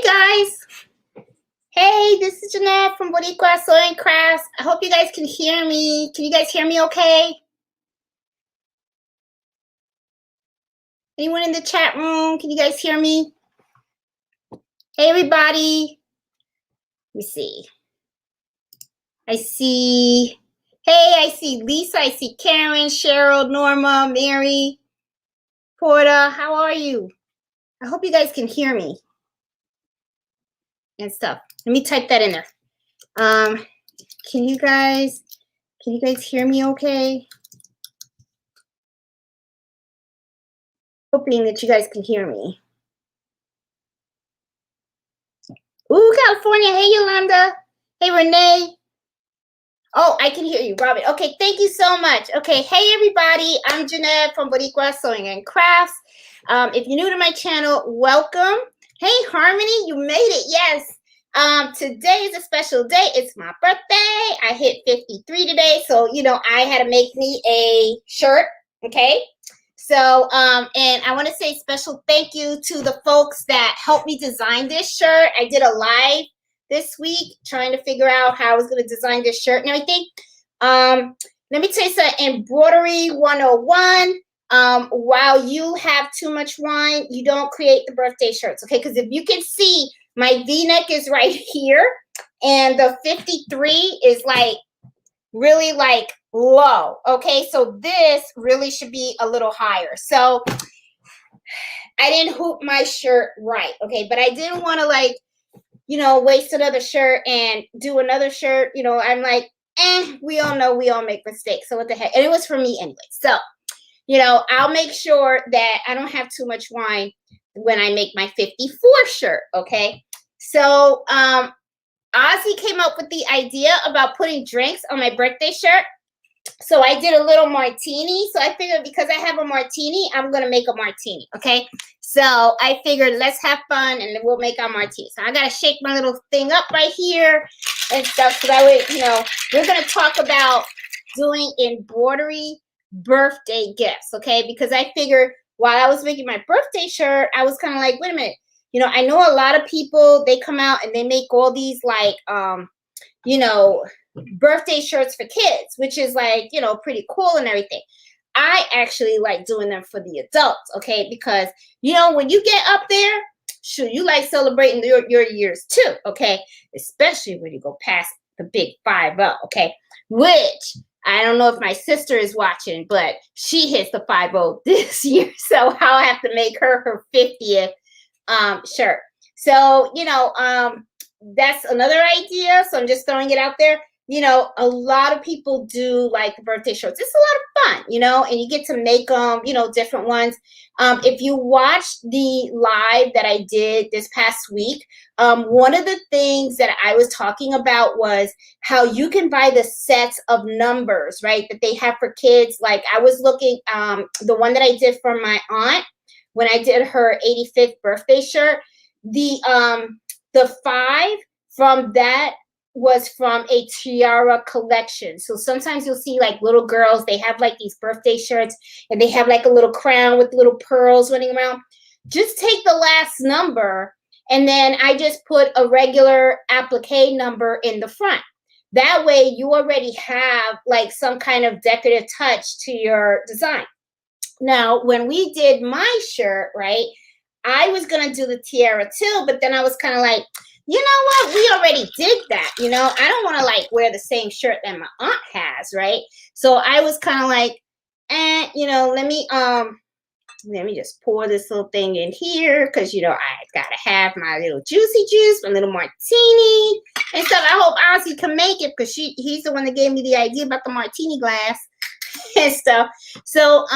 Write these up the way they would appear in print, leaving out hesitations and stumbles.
guys. Hey, this is Jeanette from Boricua Sewing Crafts. I hope you guys can hear me. Can you guys hear me okay? Anyone in the chat room? Can you guys hear me? Hey, everybody. Let me see. I see Lisa. I see Karen, Cheryl, Norma, Mary, Porta. How are you? I hope you guys can hear me and stuff. Let me type that in there. Can you guys hear me okay? Hoping that you guys can hear me. Ooh, California. Hey, Yolanda. Hey, Renee. Oh, I can hear you, Robin. Okay, thank you so much. Okay, hey, everybody. I'm Jeanette from Boricua Sewing and Crafts. If you're new to my channel, welcome. Hey, Harmony, you made it. Yes. Today is a special day. It's my birthday. I hit 53 today, so, I had to make me a shirt, okay? So, and I want to say special thank you to the folks that helped me design this shirt. I did a live this week trying to figure out how I was going to design this shirt and everything. Let me tell you something, Embroidery 101. While you have too much wine, you don't create the birthday shirts, okay? Because if you can see, my V-neck is right here, and the 53 is like really like low, okay? So this really should be a little higher. So I didn't hoop my shirt right, okay? But I didn't want to like, waste another shirt and do another shirt. I'm like, we all know we all make mistakes. So what the heck? And it was for me anyway. So, I'll make sure that I don't have too much wine when I make my 54 shirt, okay? So, Ozzy came up with the idea about putting drinks on my birthday shirt. So I did a little martini. So I figured because I have a martini, I'm going to make a martini, okay? So I figured let's have fun and then we'll make our martini. So I got to shake my little thing up right here and stuff. So that way, we're going to talk about doing embroidery birthday gifts, okay? Because I figured while I was making my birthday shirt, I was kind of like, wait a minute. I know a lot of people, they come out and they make all these like, birthday shirts for kids, which is like, pretty cool and everything. I actually like doing them for the adults, okay? Because, when you get up there, sure, you like celebrating your years too, okay? Especially when you go past the big 5-0, okay? Which, I don't know if my sister is watching, but she hits the 5-0 this year. So I'll have to make her 50th shirt. So, that's another idea. So I'm just throwing it out there. A lot of people do like birthday shirts. It's a lot of fun, and you get to make them, different ones. If you watched the live that I did this past week, one of the things that I was talking about was how you can buy the sets of numbers, right, that they have for kids. Like I was looking, the one that I did for my aunt when I did her 85th birthday shirt, the 5 from that was from a tiara collection. So sometimes you'll see like little girls, they have like these birthday shirts and they have like a little crown with little pearls running around. Just take the last number and then I just put a regular applique number in the front. That way you already have like some kind of decorative touch to your design. Now, when we did my shirt, right, I was going to do the tiara too, but then I was kind of like, you know what? We already did that. I don't want to like wear the same shirt that my aunt has, right? So I was kind of like, let me just pour this little thing in here because, I got to have my little juicy juice, my little martini and stuff. I hope Ozzy can make it because he's the one that gave me the idea about the martini glass and stuff. So,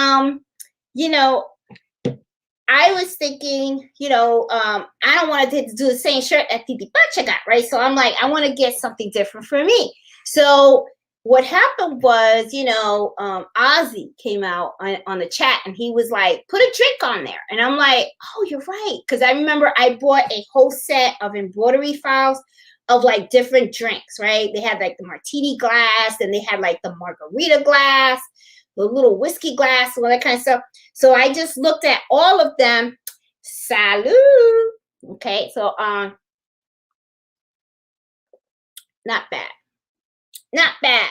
I was thinking, I don't want to do the same shirt that Titi Pacha got, right? So I'm like, I want to get something different for me. So what happened was, Ozzy came out on the chat and he was like, put a drink on there. And I'm like, oh, you're right. Because I remember I bought a whole set of embroidery files of like different drinks, right? They had like the martini glass and they had like the margarita glass, the little whiskey glass, all that kind of stuff. So I just looked at all of them. Salud. Okay, so not bad. Not bad.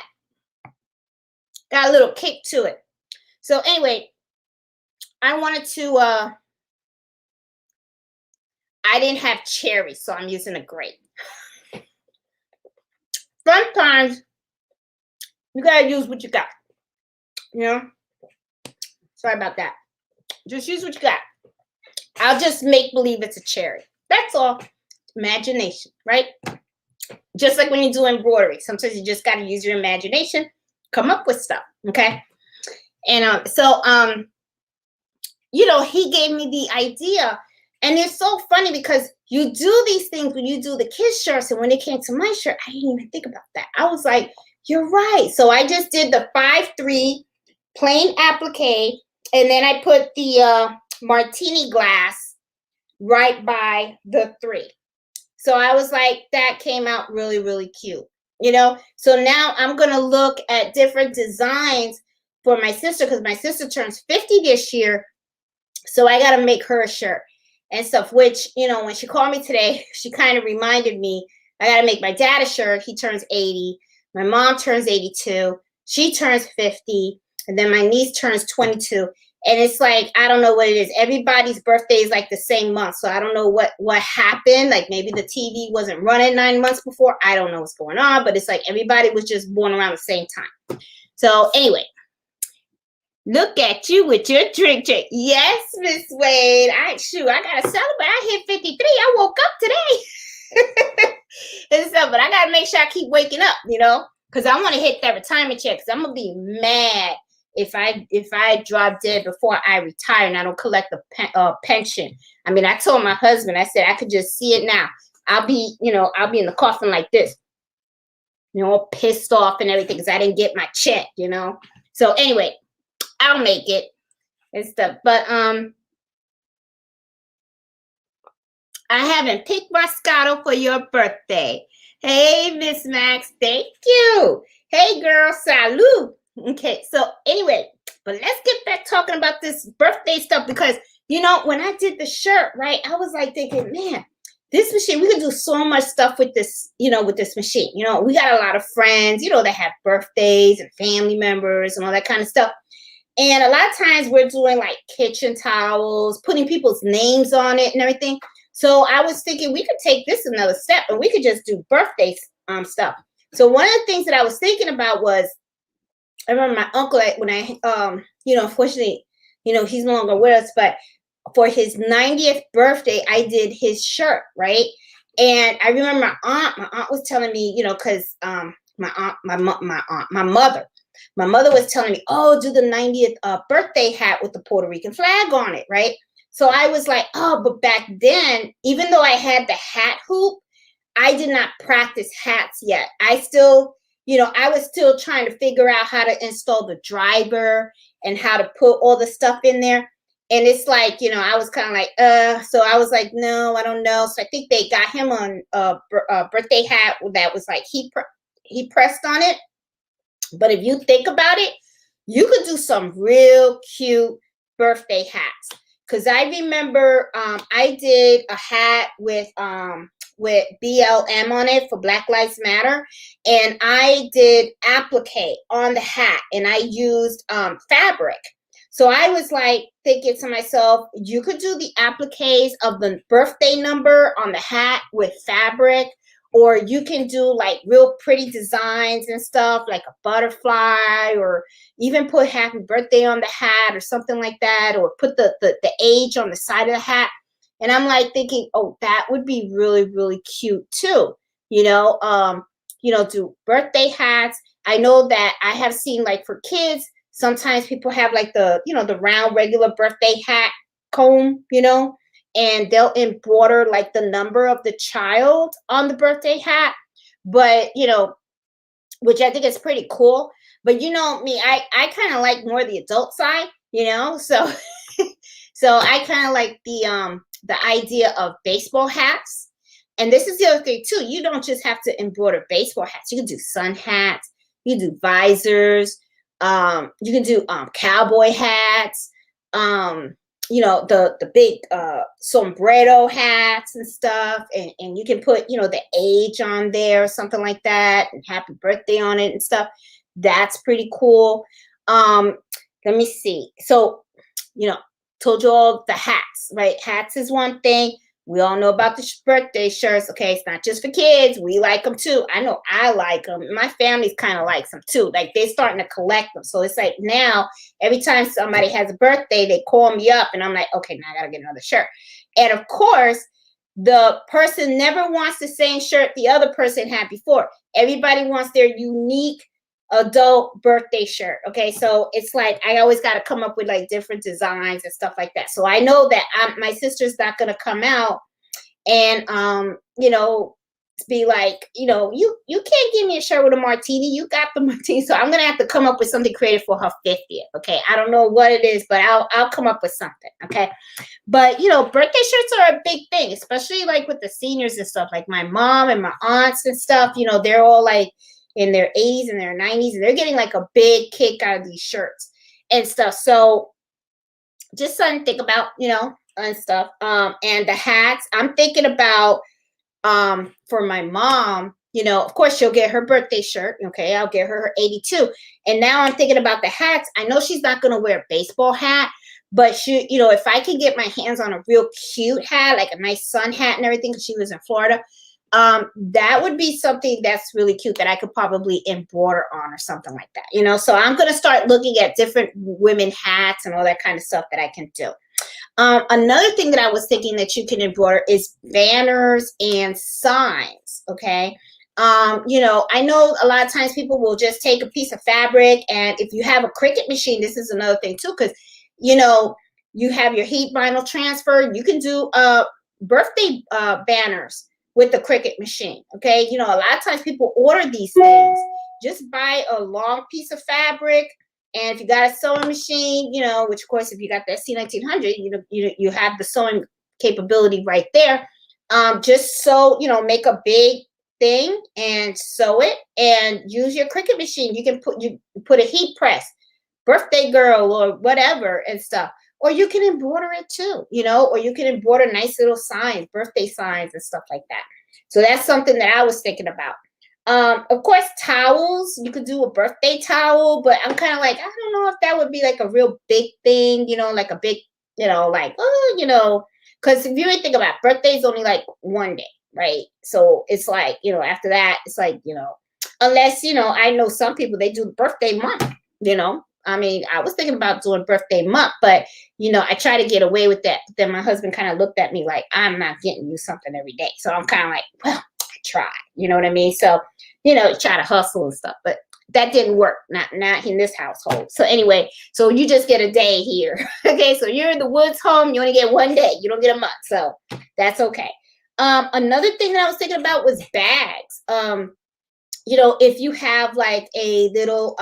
Got a little kick to it. So anyway, I wanted to I didn't have cherry, so I'm using a grape. Sometimes you gotta use what you got. You know? Sorry about that. Just use what you got. I'll just make believe it's a cherry. That's all. Imagination, right? Just like when you do embroidery. Sometimes you just gotta use your imagination, come up with stuff. Okay. And you know, he gave me the idea. And it's so funny because you do these things when you do the kids' shirts, and when it came to my shirt, I didn't even think about that. I was like, you're right. So I just did the 5-3 plain applique, and then I put the martini glass right by the 3. So I was like, that came out really, really cute, you know? So now I'm going to look at different designs for my sister, because my sister turns 50 this year. So I got to make her a shirt and stuff, which, you know, when she called me today, she kind of reminded me, I got to make my dad a shirt. He turns 80. My mom turns 82. She turns 50. And then my niece turns 22. And it's like, I don't know what it is. Everybody's birthday is like the same month. So I don't know what happened. Like maybe the TV wasn't running 9 months before. I don't know what's going on. But it's like everybody was just born around the same time. So anyway, look at you with your drink. Yes, Miss Wade. I got to celebrate. I hit 53. I woke up today. And stuff, but I got to make sure I keep waking up, you know, because I want to hit that retirement check, because I'm going to be mad if I drop dead before I retire and I don't collect a pension. I mean, I told my husband, I said, I could just see it now. I'll be in the coffin like this, you know, all pissed off and everything because I didn't get my check, you know. So anyway, I'll make it and stuff. But I haven't picked Moscato for your birthday. Hey, Miss Max, thank you. Hey, girl, salute. Okay, so anyway, but let's get back talking about this birthday stuff, because, you know, when I did the shirt, right, I was like thinking, man, this machine, we could do so much stuff with this, you know, with this machine. You know, we got a lot of friends, you know, that have birthdays and family members and all that kind of stuff. And a lot of times we're doing like kitchen towels, putting people's names on it and everything. So I was thinking we could take this another step and we could just do birthday stuff. So one of the things that I was thinking about was, I remember my uncle, when you know, unfortunately, you know, he's no longer with us, but for his 90th birthday, I did his shirt, right? And I remember my aunt was telling me, you know, because my mother was telling me, oh, do the 90th birthday hat with the Puerto Rican flag on it, right? So I was like, oh, but back then, even though I had the hat hoop, I did not practice hats yet. I still, you know, I was still trying to figure out how to install the driver and how to put all the stuff in there. And it's like, you know, I was kind of like, so I was like, no, I don't know. So I think they got him on a birthday hat that was like, he pressed on it. But if you think about it, you could do some real cute birthday hats. Because I remember I did a hat with BLM on it for Black Lives Matter. And I did applique on the hat, and I used fabric. So I was like thinking to myself, you could do the appliques of the birthday number on the hat with fabric, or you can do like real pretty designs and stuff, like a butterfly, or even put happy birthday on the hat or something like that, or put the age on the side of the hat. And I'm like thinking, oh, that would be really, really cute too. You know, do birthday hats. I know that I have seen, like, for kids, sometimes people have like the, you know, the round regular birthday hat comb, you know, and they'll embroider like the number of the child on the birthday hat. But, you know, which I think is pretty cool. But you know me, I kind of like more the adult side, you know, so so I kind of like the idea of baseball hats. And this is the other thing too. You don't just have to embroider baseball hats. You can do sun hats. You can do visors. You can do cowboy hats. you know, the big sombrero hats and stuff, and you can put, you know, the age on there or something like that, and happy birthday on it and stuff. That's pretty cool. Let me see. So, you know, told you all the hats, right? Hats is one thing. We all know about the birthday shirts. Okay, it's not just for kids. We like them too. I know I like them. My family's kind of likes them too. Like they're starting to collect them. So it's like now, every time somebody has a birthday, they call me up, and I'm like, okay, now I gotta get another shirt. And of course, the person never wants the same shirt the other person had before. Everybody wants their unique adult birthday shirt. Okay, so it's like I always got to come up with like different designs and stuff like that. So I know that my sister's not going to come out and you know, be like, you know, you can't give me a shirt with a martini. You got the martini. So I'm gonna have to come up with something creative for her 50th. Okay, I don't know what it is, but I'll come up with something. Okay, but you know, birthday shirts are a big thing, especially like with the seniors and stuff. Like my mom and my aunts and stuff. You know, they're all like in their 80s and their 90s, and they're getting like a big kick out of these shirts and stuff. So just something to think about, you know, and stuff. And the hats, I'm thinking about for my mom, you know, of course she'll get her birthday shirt. Okay, I'll get her 82. And now I'm thinking about the hats. I know she's not going to wear a baseball hat, but she, you know, if I can get my hands on a real cute hat, like a nice sun hat and everything, because she was in Florida, that would be something that's really cute that I could probably embroider on or something like that, you know. So I'm going to start looking at different women hats and all that kind of stuff that I can do. Another thing that I was thinking that you can embroider is banners and signs. Okay. You know, I know a lot of times people will just take a piece of fabric, and if you have a Cricut machine, this is another thing too, because you know, you have your heat vinyl transfer. You can do birthday banners with the Cricut machine. Okay. You know, a lot of times people order these things. Just buy a long piece of fabric. And if you got a sewing machine, you know, which of course, if you got that C1900, you have the sewing capability right there. Just sew, you know, make a big thing and sew it, and use your Cricut machine. You can put a heat press, birthday girl or whatever and stuff. Or you can embroider it too, you know, or you can embroider nice little signs, birthday signs and stuff like that. So that's something that I was thinking about. Of course, towels, you could do a birthday towel, but I'm kind of like, I don't know if that would be like a real big thing, you know, like a big, you know, like, oh, you know, because if you really think about it, birthday's only like one day, right? So it's like, you know, after that, it's like, you know, unless, you know, I know some people, they do birthday month, you know. I mean, I was thinking about doing birthday month, but, you know, I try to get away with that. But then my husband kind of looked at me like, I'm not getting you something every day. So I'm kind of like, well, I try, you know what I mean? So, you know, try to hustle and stuff, but that didn't work. Not in this household. So anyway, so you just get a day here. Okay, so you're in the woods home, you only get one day. You don't get a month. So that's okay. Another thing that I was thinking about was bags. You know, if you have like a little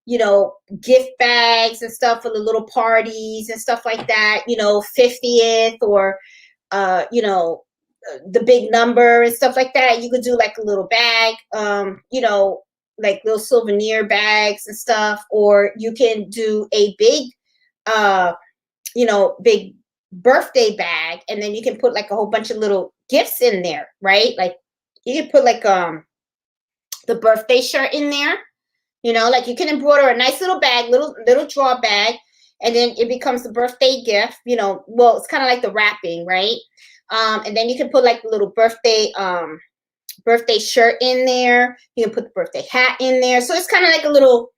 you know, gift bags and stuff for the little parties and stuff like that, you know, 50th or you know, the big number and stuff like that. You could do like a little bag, you know, like little souvenir bags and stuff, or you can do a big, you know, big birthday bag, and then you can put like a whole bunch of little gifts in there, right? Like you can put like the birthday shirt in there, you know, like you can embroider a nice little bag, little draw bag, and then it becomes the birthday gift, you know. Well, it's kind of like the wrapping, right? And then you can put like a little birthday shirt in there. You can put the birthday hat in there. So it's kind of like a little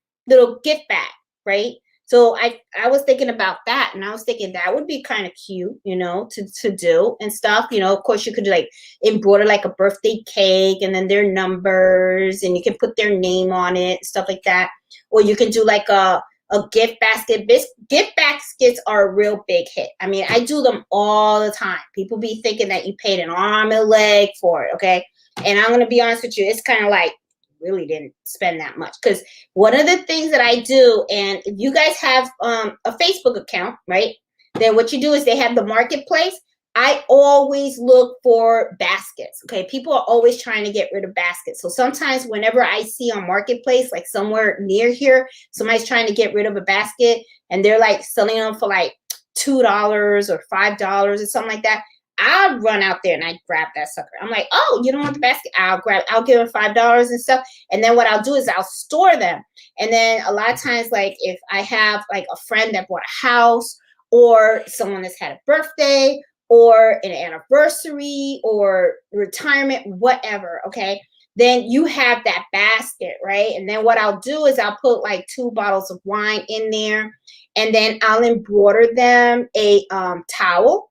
gift bag, right? So I was thinking about that, and I was thinking that would be kind of cute, you know, to do and stuff. You know, of course you could like embroider like a birthday cake and then their numbers, and you can put their name on it, stuff like that. Or you can do like a gift basket. Gift baskets are a real big hit. I mean, I do them all the time. People be thinking that you paid an arm and a leg for it, okay? And I'm going to be honest with you, it's kind of like, really didn't spend that much, because one of the things that I do, and if you guys have a Facebook account, right, then what you do is they have the marketplace. I always look for baskets. Okay, people are always trying to get rid of baskets. So sometimes whenever I see on marketplace, like somewhere near here, somebody's trying to get rid of a basket, and they're like selling them for like $2 or $5 or something like that, I'll run out there and I grab that sucker. I'm like, oh, you don't want the basket? I'll give them $5 and stuff. And then what I'll do is I'll store them. And then a lot of times, like if I have like a friend that bought a house, or someone that's had a birthday or an anniversary or retirement, whatever, okay, then you have that basket, right? And then what I'll do is I'll put like 2 bottles of wine in there, and then I'll embroider them a towel.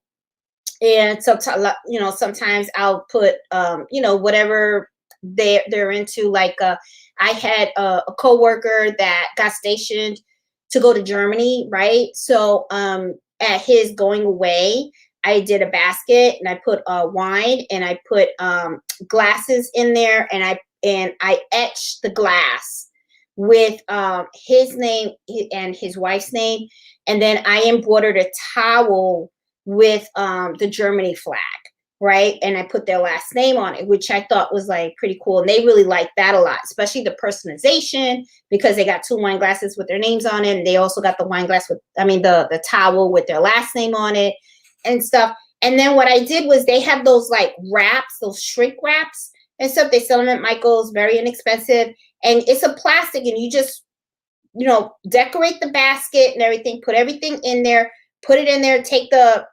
And so, you know, sometimes I'll put, you know, whatever they're into. Like I had a coworker that got stationed to go to Germany, right? So at his going away, I did a basket and I put wine, and I put glasses in there, and I etched the glass with his name and his wife's name, and then I embroidered a towel with the Germany flag, right? And I put their last name on it, which I thought was like pretty cool. And they really liked that a lot, especially the personalization, because they got 2 wine glasses with their names on it. And they also got the wine glass with, I mean, the towel with their last name on it and stuff. And then what I did was they have those like wraps, those shrink wraps and stuff. They sell them at Michael's, very inexpensive. And it's a plastic, and you just, you know, decorate the basket and everything, put everything in there, put it in there, take the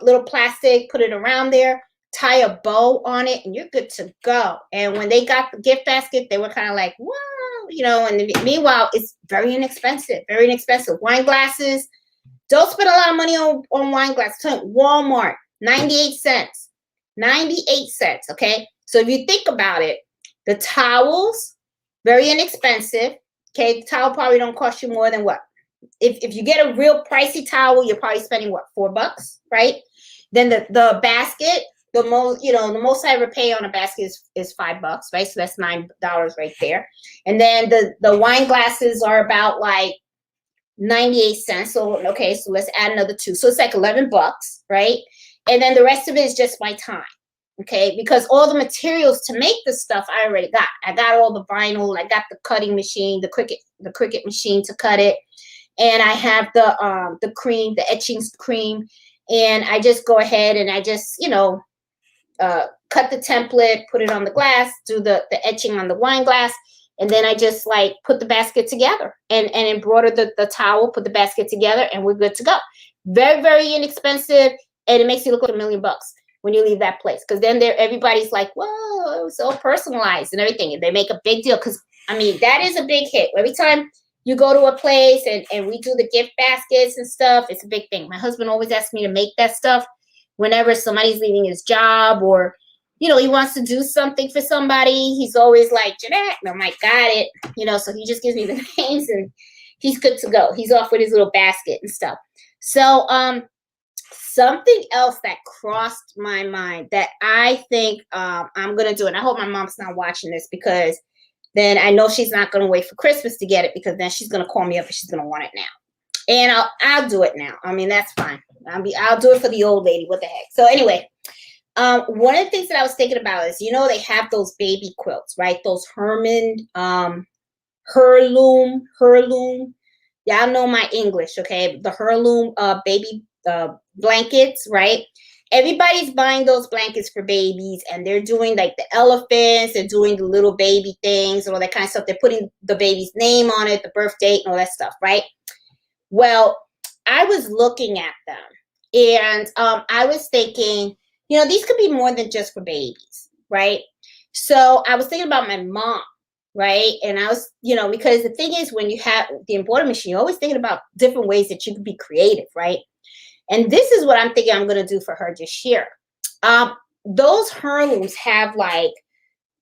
little plastic, put it around there, tie a bow on it, and you're good to go. And when they got the gift basket, they were kind of like, whoa, you know, and meanwhile, it's very inexpensive, very inexpensive. Wine glasses, don't spend a lot of money on wine glasses. Walmart, 98 cents, 98 cents, okay? So if you think about it, the towels, very inexpensive, okay? The towel probably don't cost you more than what? If you get a real pricey towel, you're probably spending what, $4, right? Then the basket, the most I ever pay on a basket is $5, right? So that's $9 right there. And then the wine glasses are about like 98 cents. So okay, so let's add another 2. So it's like $11, right? And then the rest of it is just my time. Okay, because all the materials to make the stuff I already got. I got all the vinyl, I got the cutting machine, the Cricut machine to cut it. And I have the cream, the etching cream, and I just go ahead and I just, you know, cut the template, put it on the glass, do the etching on the wine glass, and then I just like put the basket together and embroider the towel, put the basket together, and we're good to go. Very, very inexpensive, and it makes you look like $1 million when you leave that place, because then everybody's like, whoa, it was so personalized and everything, and they make a big deal, because I mean, that is a big hit. Every time you go to a place and we do the gift baskets and stuff, it's a big thing. My husband always asks me to make that stuff whenever somebody's leaving his job, or, you know, he wants to do something for somebody. He's always like, Jeanette, and I'm like, got it. You know, so he just gives me the names and he's good to go. He's off with his little basket and stuff. So something else that crossed my mind that I think I'm going to do, and I hope my mom's not watching this, because then I know she's not going to wait for Christmas to get it, because then she's going to call me up and she's going to want it now. And I'll do it now. I mean, that's fine. I'll do it for the old lady. What the heck? So anyway, one of the things that I was thinking about is, you know, they have those baby quilts, right? Those heirloom. Y'all know my English, okay? The heirloom baby blankets, right? Everybody's buying those blankets for babies, and they're doing like the elephants and doing the little baby things and all that kind of stuff. They're putting the baby's name on it, the birth date and all that stuff, right? Well, I was looking at them, and I was thinking, you know, these could be more than just for babies, right? So I was thinking about my mom, right? And I was, you know, because the thing is, when you have the embroidery machine, you're always thinking about different ways that you can be creative, right? And this is what I'm thinking I'm going to do for her this year. Those heirlooms have like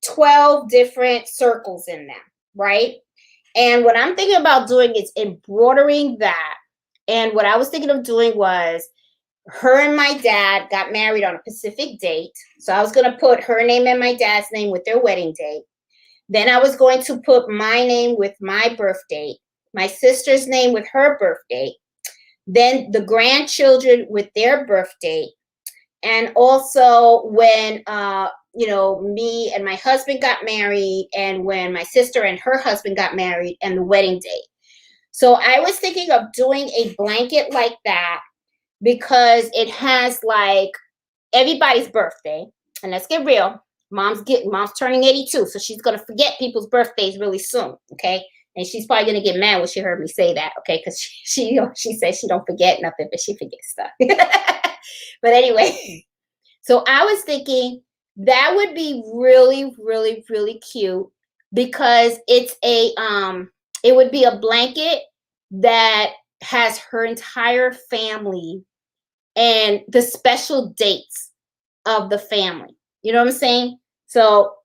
12 different circles in them, right? And what I'm thinking about doing is embroidering that. And what I was thinking of doing was, her and my dad got married on a specific date. So I was going to put her name and my dad's name with their wedding date. Then I was going to put my name with my birth date, my sister's name with her birth date, then the grandchildren with their birth date, and also when you know, me and my husband got married, and when my sister and her husband got married, and the wedding date. So I was thinking of doing a blanket like that, because it has like everybody's birthday. And let's get real. Mom's turning 82, so she's gonna forget people's birthdays really soon. Okay. And she's probably gonna get mad when she heard me say that, okay? Because she says she don't forget nothing, but she forgets stuff. But anyway, so I was thinking that would be really, really, really cute because it would be a blanket that has her entire family and the special dates of the family. You know what I'm saying? So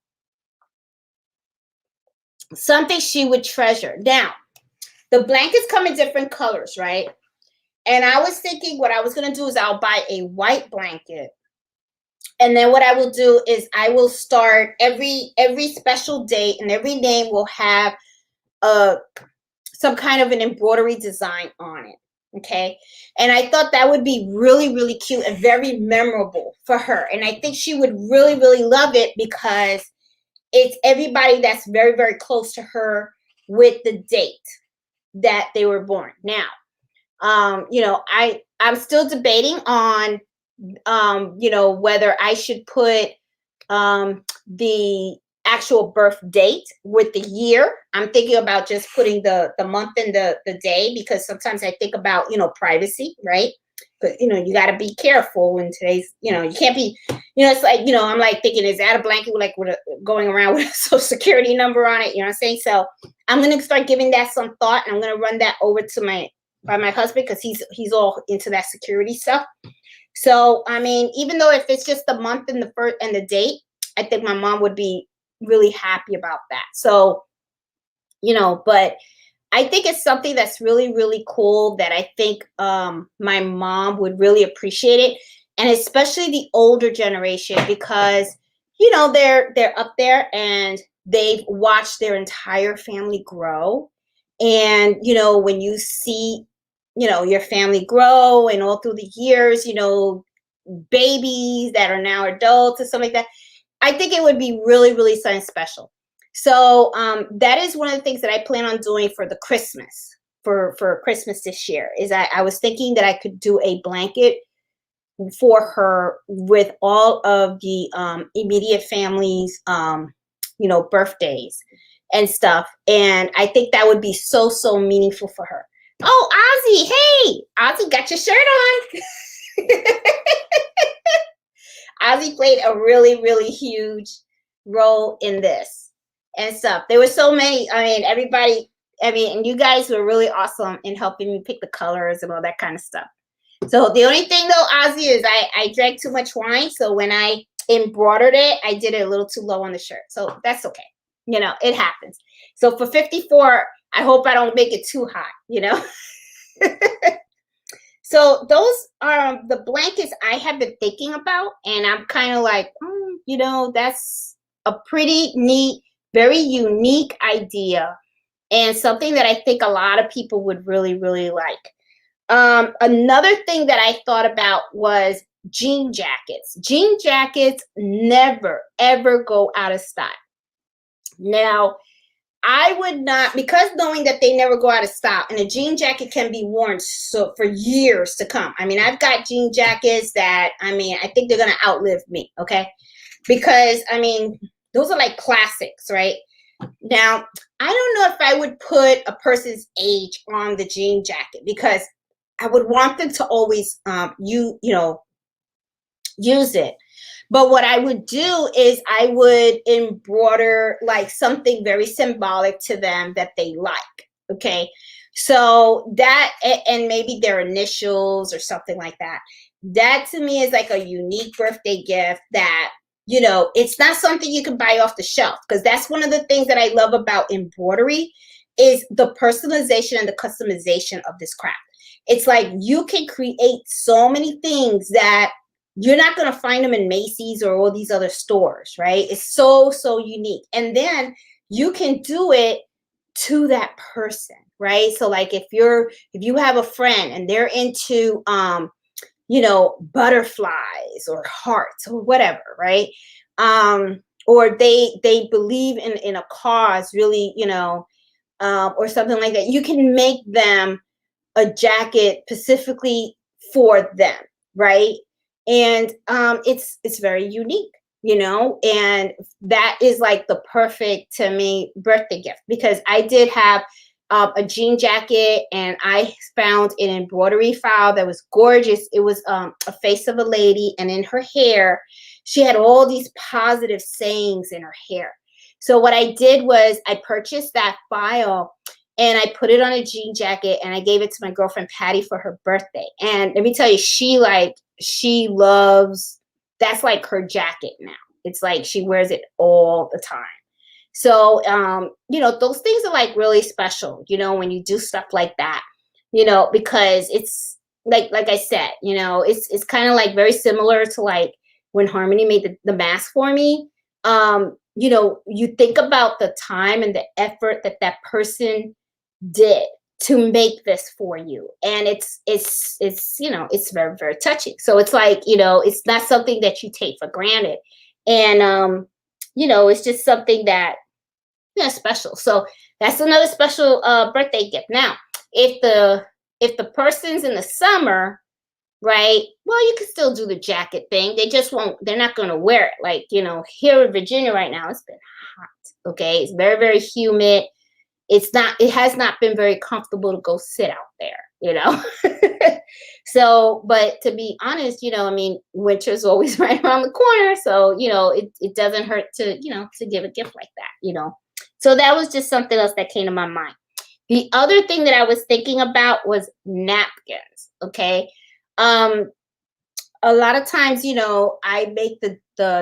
something she would treasure. Now, the blankets come in different colors, right? And I was thinking what I was going to do is I'll buy a white blanket. And then what I will do is I will start every special date, and every name will have some kind of an embroidery design on it. Okay. And I thought that would be really, really cute and very memorable for her. And I think she would really, really love it because it's everybody that's very, very close to her with the date that they were born. Now, I'm still debating on, whether I should put the actual birth date with the year. I'm thinking about just putting the month and the day, because sometimes I think about, privacy, right? But, you got to be careful in today's, you can't be, it's like, I'm like thinking, is that a blanket with going around with a social security number on it? You know what I'm saying? So I'm going to start giving that some thought, and I'm going to run that over to by my husband, because he's all into that security stuff. So, I mean, even though if it's just the month and the date, I think my mom would be really happy about that. So, but I think it's something that's really, really cool that I think my mom would really appreciate it. And especially the older generation, because, they're up there and they've watched their entire family grow. And, when you see, your family grow and all through the years, babies that are now adults and stuff like that, I think it would be really, really something special. So that is one of the things that I plan on doing for the Christmas, for Christmas this year, is I was thinking that I could do a blanket for her with all of the immediate families, birthdays and stuff. And I think that would be so, so meaningful for her. Oh, Ozzy, hey, Ozzy got your shirt on. Ozzy played a really, really huge role in this and stuff. There were so many, everybody, and you guys were really awesome in helping me pick the colors and all that kind of stuff. So the only thing though, Ozzy, is I drank too much wine. So when I embroidered it, I did it a little too low on the shirt. So that's okay. It happens. So for 54, I hope I don't make it too hot, So those are the blankets I have been thinking about. And I'm kind of like, that's a pretty neat, very unique idea. And something that I think a lot of people would really, really like. Another thing that I thought about was jean jackets. Jean jackets never, ever go out of style. Now, I would not, because knowing that they never go out of style, and a jean jacket can be worn for years to come. I've got jean jackets that, I think they're going to outlive me, okay? Because, those are like classics, right? Now, I don't know if I would put a person's age on the jean jacket, because I would want them to always, use it. But what I would do is I would embroider like something very symbolic to them that they like. Okay. So that, and maybe their initials or something like that. That to me is like a unique birthday gift that, it's not something you can buy off the shelf, because that's one of the things that I love about embroidery is the personalization and the customization of this craft. It's like you can create so many things that you're not going to find them in Macy's or all these other stores, right? It's so, so unique. And then you can do it to that person, right? So like if you have a friend and they're into, butterflies or hearts or whatever, right? Or they believe in a cause really, or something like that, you can make them a jacket specifically for them, right? And it's very unique, and that is like the perfect to me birthday gift, because I did have a jean jacket, and I found an embroidery file that was gorgeous. It was a face of a lady, and in her hair, she had all these positive sayings in her hair. So what I did was I purchased that file and I put it on a jean jacket, and I gave it to my girlfriend Patty for her birthday. And let me tell you, she loves, that's like her jacket now. It's like she wears it all the time. So, those things are like really special, when you do stuff like that, because it's like I said, it's kind of like very similar to like when Harmony made the mask for me. You think about the time and the effort that that person did to make this for you, and it's very, very touching. So it's like, it's not something that you take for granted, and it's just something that, special. So that's another special birthday gift. Now, if the person's in the summer, right, well, you can still do the jacket thing. They're not going to wear it. Like, here in Virginia right now, it's been hot. Okay, it's very, very humid. It has not been very comfortable to go sit out there. So, but to be honest, winter's always right around the corner. So, it doesn't hurt to give a gift like that. So that was just something else that came to my mind. The other thing that I was thinking about was napkins. Okay. A lot of times, I make the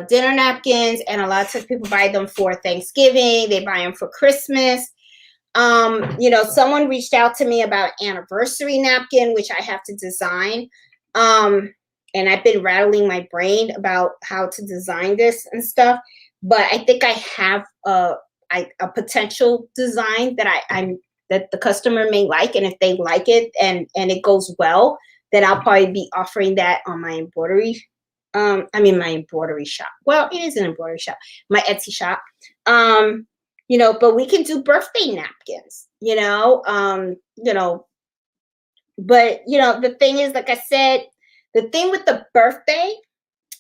dinner napkins, and a lot of times people buy them for Thanksgiving. They buy them for Christmas. Someone reached out to me about anniversary napkin, which I have to design. And I've been rattling my brain about how to design this and stuff. But I think I have a potential design that the customer may like, and if they like it and it goes well, then I'll probably be offering that on my embroidery. My embroidery shop. Well, it is an embroidery shop, my Etsy shop. But we can do birthday napkins, but the thing is, like I said, the thing with the birthday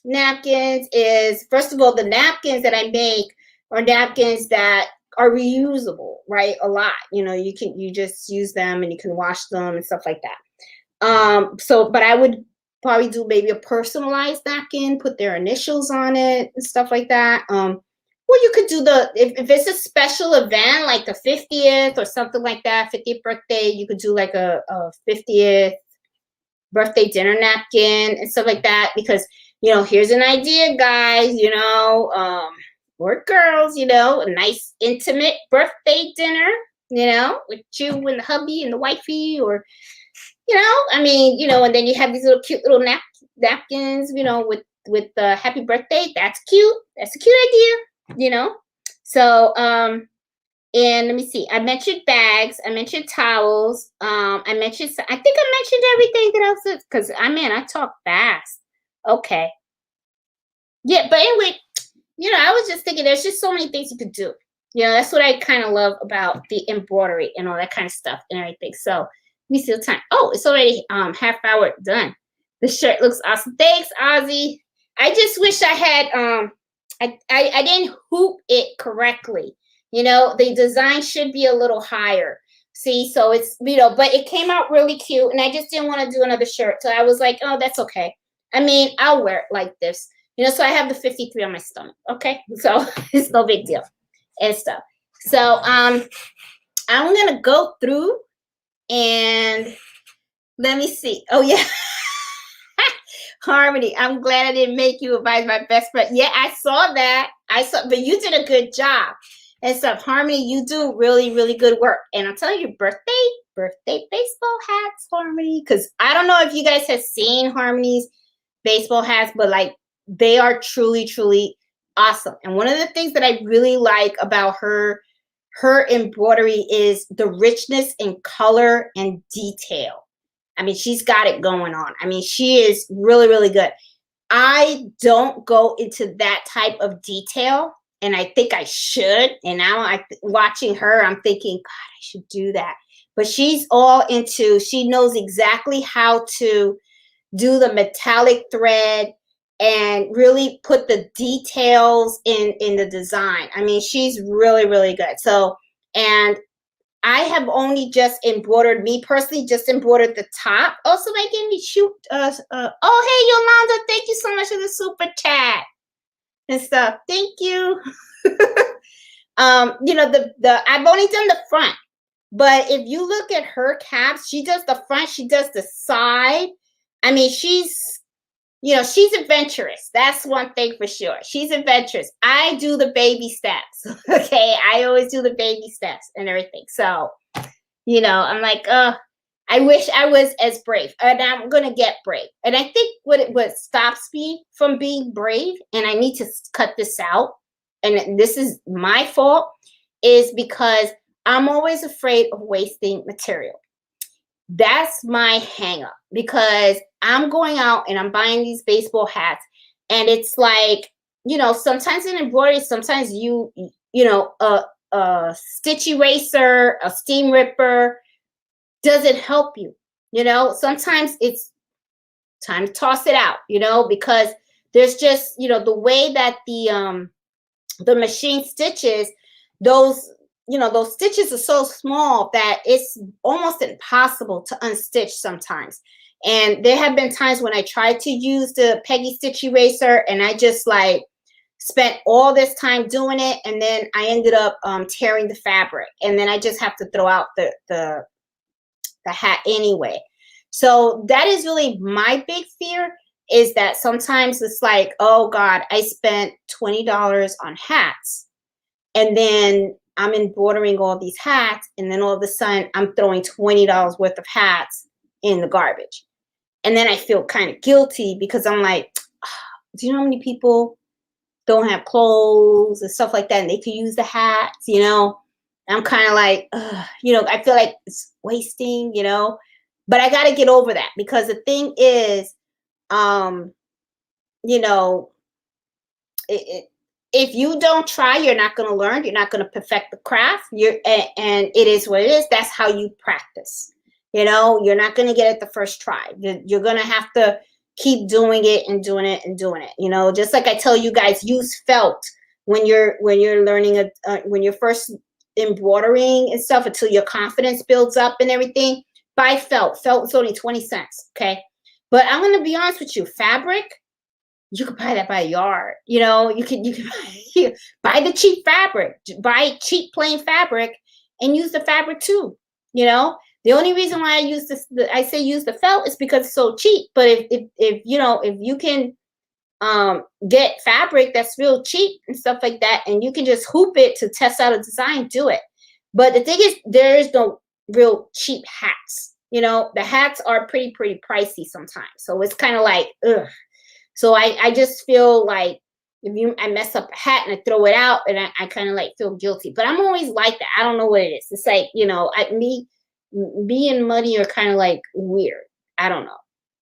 napkins is, first of all, the napkins that I make are napkins that are reusable, right? A lot, you just use them and you can wash them and stuff like that. But I would probably do maybe a personalized napkin, put their initials on it and stuff like that. Well, you could do if it's a special event, like the 50th or something like that, 50th birthday, you could do like a 50th birthday dinner napkin and stuff like that. Because, here's an idea, guys, or girls, a nice intimate birthday dinner, with you and the hubby and the wifey, or, and then you have these little cute little napkins, with the happy birthday. That's cute. That's a cute idea. So and let me see, I mentioned bags, I mentioned towels, I think I mentioned everything that else, because I talk fast. Okay, yeah, but anyway, I was just thinking there's just so many things you could do. That's what I kind of love about the embroidery and all that kind of stuff and everything. So let me see the time. Oh, it's already half hour done. The shirt looks awesome. Thanks, Ozzy. I just wish I had I didn't hoop it correctly. The design should be a little higher. See, so it's, but it came out really cute, and I just didn't want to do another shirt. So I was like, oh, that's okay. I'll wear it like this. So I have the 53 on my stomach. Okay. So it's no big deal and stuff. So I'm going to go through and let me see. Oh, yeah. Harmony, I'm glad I didn't make you advise my best friend. Yeah, I saw that. But you did a good job. And so, Harmony, you do really, really good work. And I'll tell you, birthday baseball hats, Harmony, because I don't know if you guys have seen Harmony's baseball hats, but like, they are truly, truly awesome. And one of the things that I really like about her embroidery is the richness in color and detail. She's got it going on. She is really, really good. I don't go into that type of detail, and I think I should. And now watching her, I'm thinking, God, I should do that. But she's all into, she knows exactly how to do the metallic thread and really put the details in the design. I mean, she's really, really good. So, and I have only just embroidered, me personally, just embroidered the top. Also, they gave me shoot. Oh, hey, Yolanda, thank you so much for the super chat and stuff. Thank you. You know, I've only done the front, but if you look at her caps, she does the front, she does the side. I mean, she's, you know, she's adventurous. That's one thing for sure. She's adventurous. I do the baby steps. Okay. I always do the baby steps and everything. So, you know, I'm like, I wish I was as brave, and I'm going to get brave. And I think what stops me from being brave, and I need to cut this out, and this is my fault, is because I'm always afraid of wasting material. That's my hang up, because I'm going out and I'm buying these baseball hats, and it's like, you know, sometimes in embroidery, sometimes you know, a stitch eraser, a steam ripper doesn't help you. You know, sometimes it's time to toss it out, you know, because there's just, you know, the way that the machine stitches, those, you know, those stitches are so small that it's almost impossible to unstitch sometimes. And there have been times when I tried to use the Peggy Stitch eraser, and I just like spent all this time doing it, and then I ended up tearing the fabric, and then I just have to throw out the hat anyway. So that is really my big fear, is that sometimes it's like, oh God, I spent $20 on hats, and then I'm embroidering all these hats, and then all of a sudden I'm throwing $20 worth of hats in the garbage. And then I feel kind of guilty, because I'm like, do you know how many people don't have clothes and stuff like that, and they could use the hats, you know? I'm kind of like, you know, I feel like it's wasting, you know, but I got to get over that, because the thing is, you know, if you don't try, you're not going to learn. You're not going to perfect the craft. And it is what it is. That's how you practice. You know, you're not going to get it the first try. You're going to have to keep doing it and doing it and doing it. You know, just like I tell you guys, use felt when you're learning when you're first embroidering and stuff, until your confidence builds up and everything. Buy felt. Felt is only 20 cents. Okay. But I'm going to be honest with you, fabric, you could buy that by a yard. You know, you can buy the cheap fabric, buy cheap plain fabric, and use the fabric too. You know, the only reason why I use this, I say use the felt, is because it's so cheap. But if you know, if you can get fabric that's real cheap and stuff like that, and you can just hoop it to test out a design, do it. But the thing is, there is no real cheap hats. You know, the hats are pretty pricey sometimes. So it's kind of like, ugh. So I just feel like if I mess up a hat and I throw it out, and I kind of like feel guilty. But I'm always like that. I don't know what it is. It's like, you know, me and money are kind of like weird. I don't know.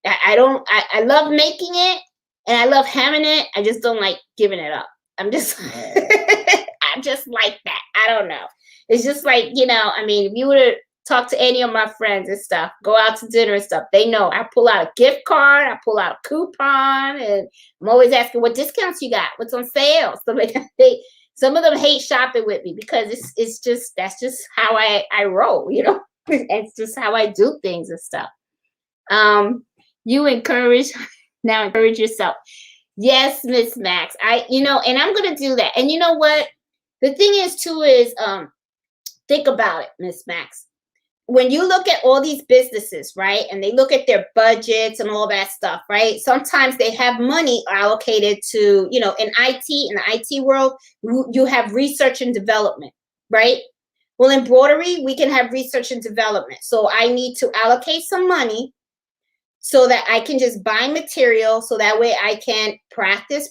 I love making it, and I love having it. I just don't like giving it up. I'm just I'm just like that. I don't know. It's just like, you know, I mean, if you were to talk to any of my friends and stuff, go out to dinner and stuff, they know I pull out a gift card, I pull out a coupon, and I'm always asking what discounts you got, what's on sale. So like some of them hate shopping with me, because it's just, that's just how I roll, you know. It's just how I do things and stuff. You encourage yourself. Yes, Miss Max. You know, and I'm gonna do that. And you know what? The thing is too is think about it, Miss Max. When you look at all these businesses, right, and they look at their budgets and all that stuff, right, sometimes they have money allocated to, you know, in the IT world, you have research and development, right? Well, embroidery, we can have research and development. So I need to allocate some money so that I can just buy material, so that way I can practice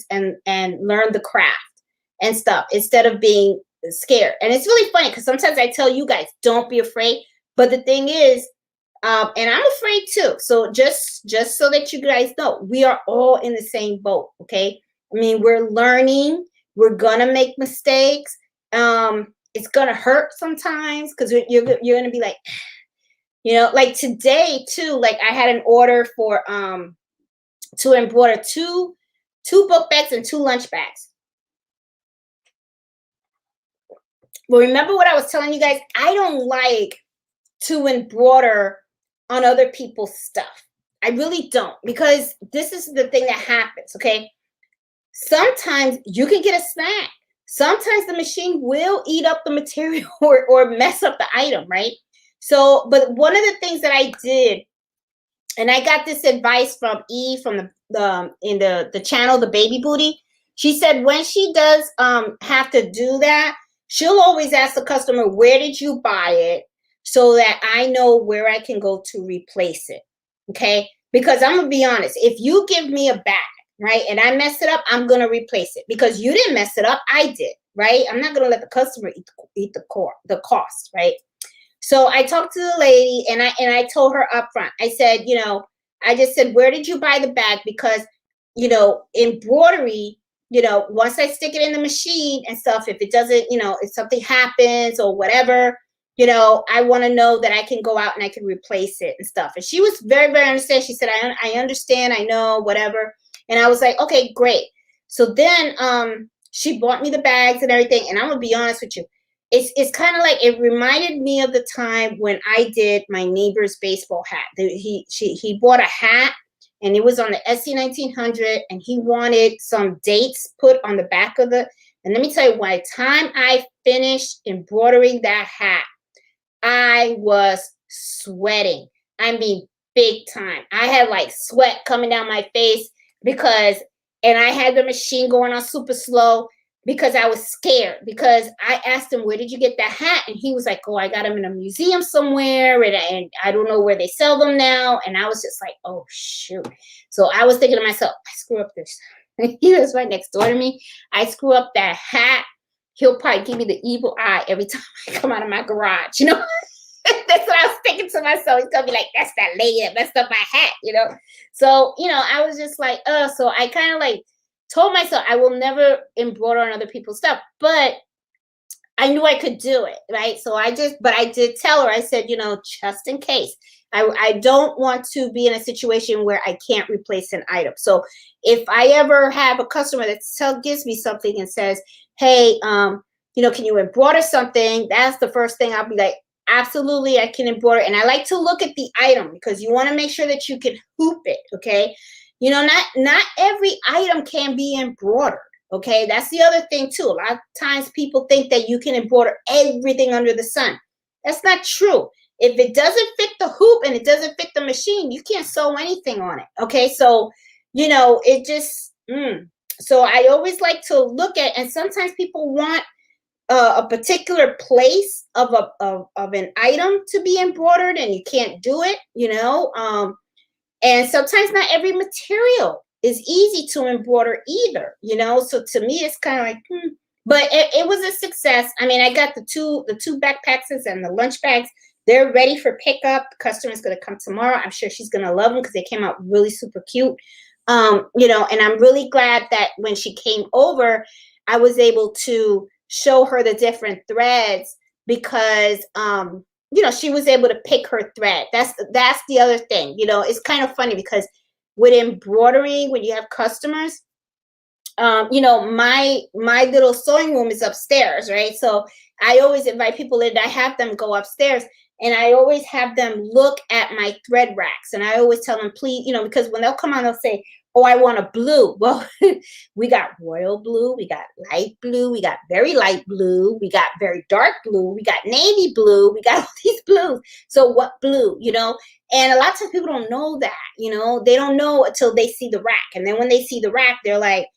and learn the craft and stuff, instead of being scared. And it's really funny, because sometimes I tell you guys, don't be afraid. But the thing is, and I'm afraid too. So just so that you guys know, we are all in the same boat. Okay. I mean, we're learning, we're going to make mistakes. It's going to hurt sometimes, because you're going to be like, You know, like today too, like I had an order for to embroider two book bags and two lunch bags. Well, remember what I was telling you guys? I don't like to embroider on other people's stuff. I really don't, because this is the thing that happens, okay? Sometimes you can get a snack. Sometimes the machine will eat up the material or mess up the item, right? So, but one of the things that I did, and I got this advice from Eve from the in the channel, the Baby Booty. She said when she does have to do that, she'll always ask the customer, where did you buy it? So that I know where I can go to replace it. Okay? Because I'm gonna be honest, if you give me a bag, right, and I mess it up, I'm gonna replace it because you didn't mess it up, I did, right? I'm not gonna let the customer eat the cost, right? So I talked to the lady and I told her up front, I said, you know, I just said, where did you buy the bag? Because, you know, embroidery, you know, once I stick it in the machine and stuff, if it doesn't, you know, if something happens or whatever, you know, I want to know that I can go out and I can replace it and stuff. And she was very, very understanding. She said, I understand, I know, whatever. And I was like, okay, great. So then she bought me the bags and everything. And I'm gonna be honest with you, it's kind of like it reminded me of the time when I did my neighbor's baseball hat. He bought a hat and it was on the SC 1900 and he wanted some dates put on the back of the. And let me tell you, by the time I finished embroidering that hat, I was sweating. I mean, big time. I had like sweat coming down my face because, and I had the machine going on super slow because I was scared. Because I asked him, where did you get that hat? And he was like, oh, I got them in a museum somewhere and I don't know where they sell them now. And I was just like, oh, shoot. So I was thinking to myself, I screw up this. He was right next door to me. I screw up that hat. He'll probably give me the evil eye every time I come out of my garage, you know? That's what I was thinking to myself. He's gonna be like, that's that lady that messed up my hat, you know? So, you know, I was just like, so I kind of like told myself I will never embroider on other people's stuff, but I knew I could do it, right? So but I did tell her, I said, you know, just in case. I don't want to be in a situation where I can't replace an item. So if I ever have a customer that gives me something and says, hey, you know, can you embroider something? That's the first thing I'll be like, absolutely, I can embroider. And I like to look at the item because you want to make sure that you can hoop it, okay? You know, not every item can be embroidered. Okay, that's the other thing too. A lot of times people think that you can embroider everything under the sun. That's not true. If it doesn't fit the hoop and it doesn't fit the machine, you can't sew anything on it. Okay, so, you know, it just, so I always like to look at, and sometimes people want a particular place of an item to be embroidered and you can't do it, you know, and sometimes not every material is easy to embroider either, you know. So to me, it's kind of like, but it was a success. I mean, I got the two backpacks and the lunch bags. They're ready for pickup. The customer's gonna come tomorrow. I'm sure she's gonna love them because they came out really super cute. You know, and I'm really glad that when she came over, I was able to show her the different threads because you know, she was able to pick her thread. That's the other thing. You know, it's kind of funny because with embroidery, when you have customers, you know, my little sewing room is upstairs, right? So I always invite people in. I have them go upstairs, and I always have them look at my thread racks. And I always tell them, please, you know, because when they'll come on, they'll say, oh, I want a blue. Well, we got royal blue, we got light blue, we got very light blue, we got very dark blue, we got navy blue, we got all these blues. So what blue, you know? And a lot of times people don't know that, you know, they don't know until they see the rack. And then when they see the rack, they're like,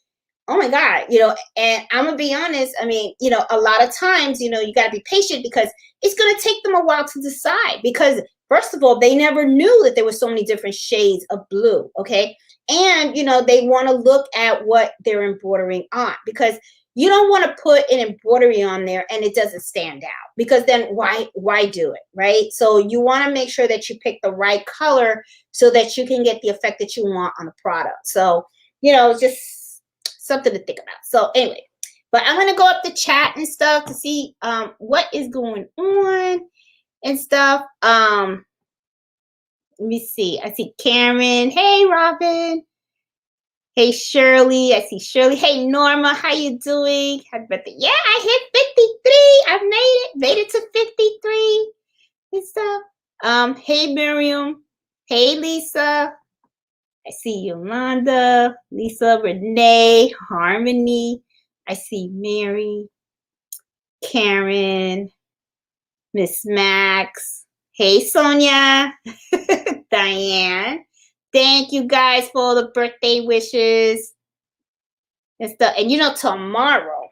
oh my God, you know, and I'm gonna be honest. I mean, you know, a lot of times, you know, you got to be patient because it's going to take them a while to decide because first of all, they never knew that there were so many different shades of blue. Okay. And, you know, they want to look at what they're embroidering on because you don't want to put an embroidery on there and it doesn't stand out because then why do it? Right. So you want to make sure that you pick the right color so that you can get the effect that you want on the product. So, you know, just something to think about. So anyway, but I'm gonna go up the chat and stuff to see what is going on and stuff. Let me see. I see Karen. Hey, Robin. Hey, Shirley. I see Shirley. Hey, Norma. How you doing? Happy birthday. Yeah, I hit 53. I made it to 53 and stuff. Hey, Miriam. Hey, Lisa. I see Yolanda, Lisa, Renee, Harmony. I see Mary, Karen, Miss Max. Hey, Sonia, Diane. Thank you guys for all the birthday wishes and stuff. And you know, tomorrow,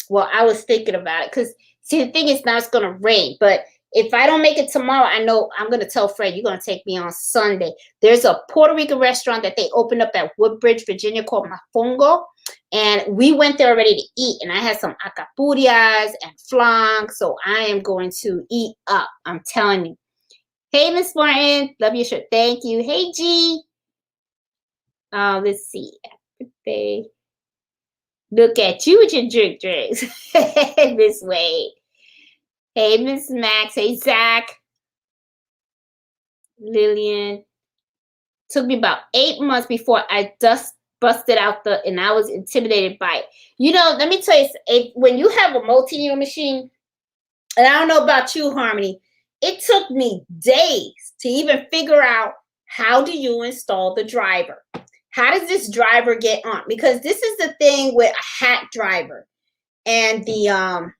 well, I was thinking about it because see, the thing is now it's gonna rain, but if I don't make it tomorrow, I know I'm gonna tell Fred you're gonna take me on Sunday. There's a Puerto Rican restaurant that they opened up at Woodbridge, Virginia called Mafongo, and we went there already to eat. And I had some acapurias and flan, so I am going to eat up. I'm telling you. Hey, Miss Martin, love your shirt. Thank you. Hey, G. Let's see. Happy birthday. Look at you with your drinks. This way. Hey, Miss Max. Hey, Zach. Lillian. Took me about 8 months before I just busted out and I was intimidated by it. You know, let me tell you, when you have a multi-needle machine, and I don't know about you, Harmony, it took me days to even figure out how do you install the driver. How does this driver get on? Because this is the thing with a hat driver and the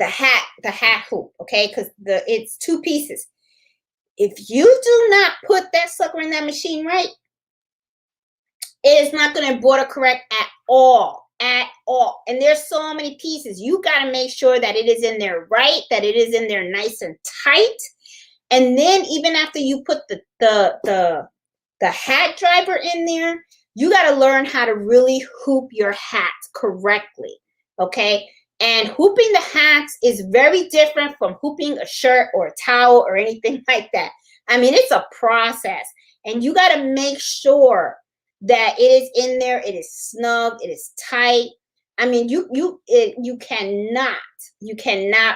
hat hoop, okay? Because it's two pieces. If you do not put that sucker in that machine right, it is not going to embroider correct at all. At all. And there's so many pieces. You got to make sure that it is in there right, that it is in there nice and tight. And then even after you put the hat driver in there, you got to learn how to really hoop your hat correctly. Okay? And hooping the hats is very different from hooping a shirt or a towel or anything like that. I mean, it's a process. And you got to make sure that it is in there, it is snug, it is tight. I mean, you cannot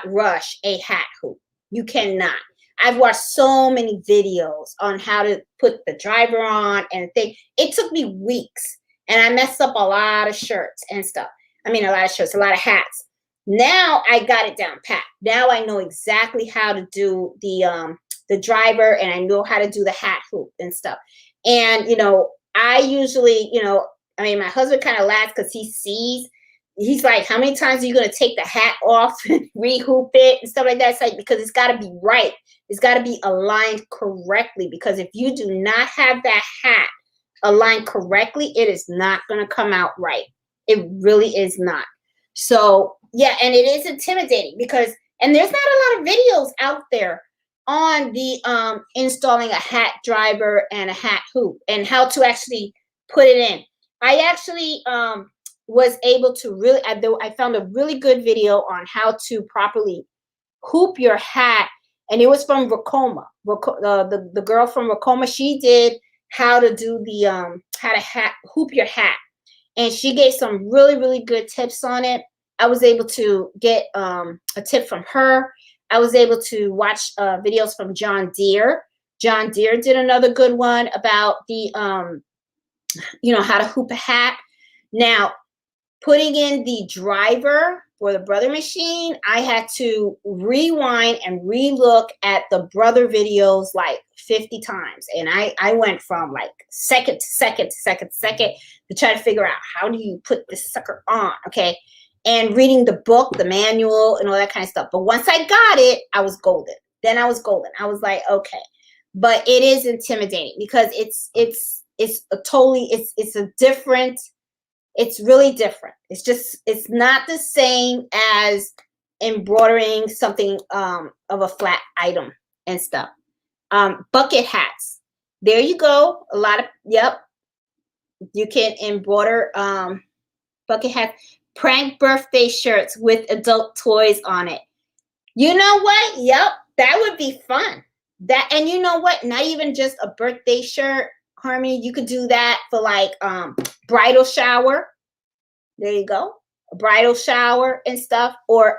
rush a hat hoop. You cannot. I've watched so many videos on how to put the driver on and thing. It took me weeks, and I messed up a lot of shirts and stuff. I mean, a lot of shirts, a lot of hats. Now I got it down pat. Now I know exactly how to do the driver, and I know how to do the hat hoop and stuff. And you know, I usually, you know, I mean, my husband kind of laughs because he sees. He's like, how many times are you going to take the hat off and re-hoop it and stuff like that? It's like, because it's got to be right. It's got to be aligned correctly, because if you do not have that hat aligned correctly, it is not going to come out right. It really is not. So, yeah, and it is intimidating because, and there's not a lot of videos out there on the installing a hat driver and a hat hoop and how to actually put it in. I actually was able to really, I found a really good video on how to properly hoop your hat, and it was from Racoma. The girl from Racoma, she did how to do the how to hoop your hat, and she gave some really, really good tips on it. I was able to get a tip from her. I was able to watch videos from John Deere. John Deere did another good one about the you know, how to hoop a hat. Now, putting in the driver for the Brother machine, I had to rewind and relook at the Brother videos like 50 times. And I went from like second to second to second to second to try to figure out how do you put this sucker on, okay? And reading the book, the manual, and all that kind of stuff. But once I got it, I was golden. Then I was golden. I was like, okay. But it is intimidating because it's a different. It's really different. It's not the same as embroidering something of a flat item and stuff. Bucket hats. There you go. A lot of, yep. You can embroider bucket hats. Prank birthday shirts with adult toys on it. You know what? Yep. That would be fun. And you know what? Not even just a birthday shirt, Harmony. You could do that for like bridal shower. There you go. A bridal shower and stuff, or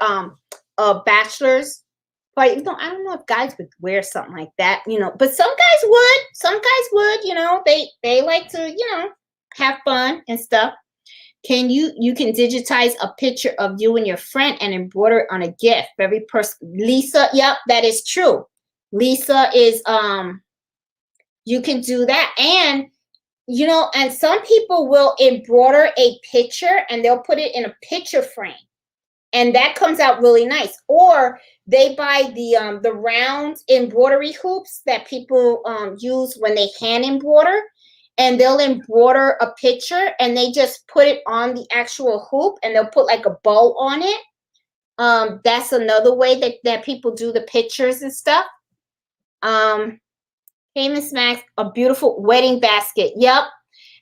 a bachelor's But you know, I don't know if guys would wear something like that, you know. But some guys would. Some guys would, you know. They like to, you know, have fun and stuff. You can digitize a picture of you and your friend and embroider it on a gift. Very personal. Lisa, yep, that is true. Lisa is you can do that. And you know, and some people will embroider a picture and they'll put it in a picture frame. And that comes out really nice. Or they buy the round embroidery hoops that people use when they hand embroider, and they'll embroider a picture and they just put it on the actual hoop and they'll put like a bow on it. That's another way that people do the pictures and stuff. Hey, Miss Max, a beautiful wedding basket. Yep.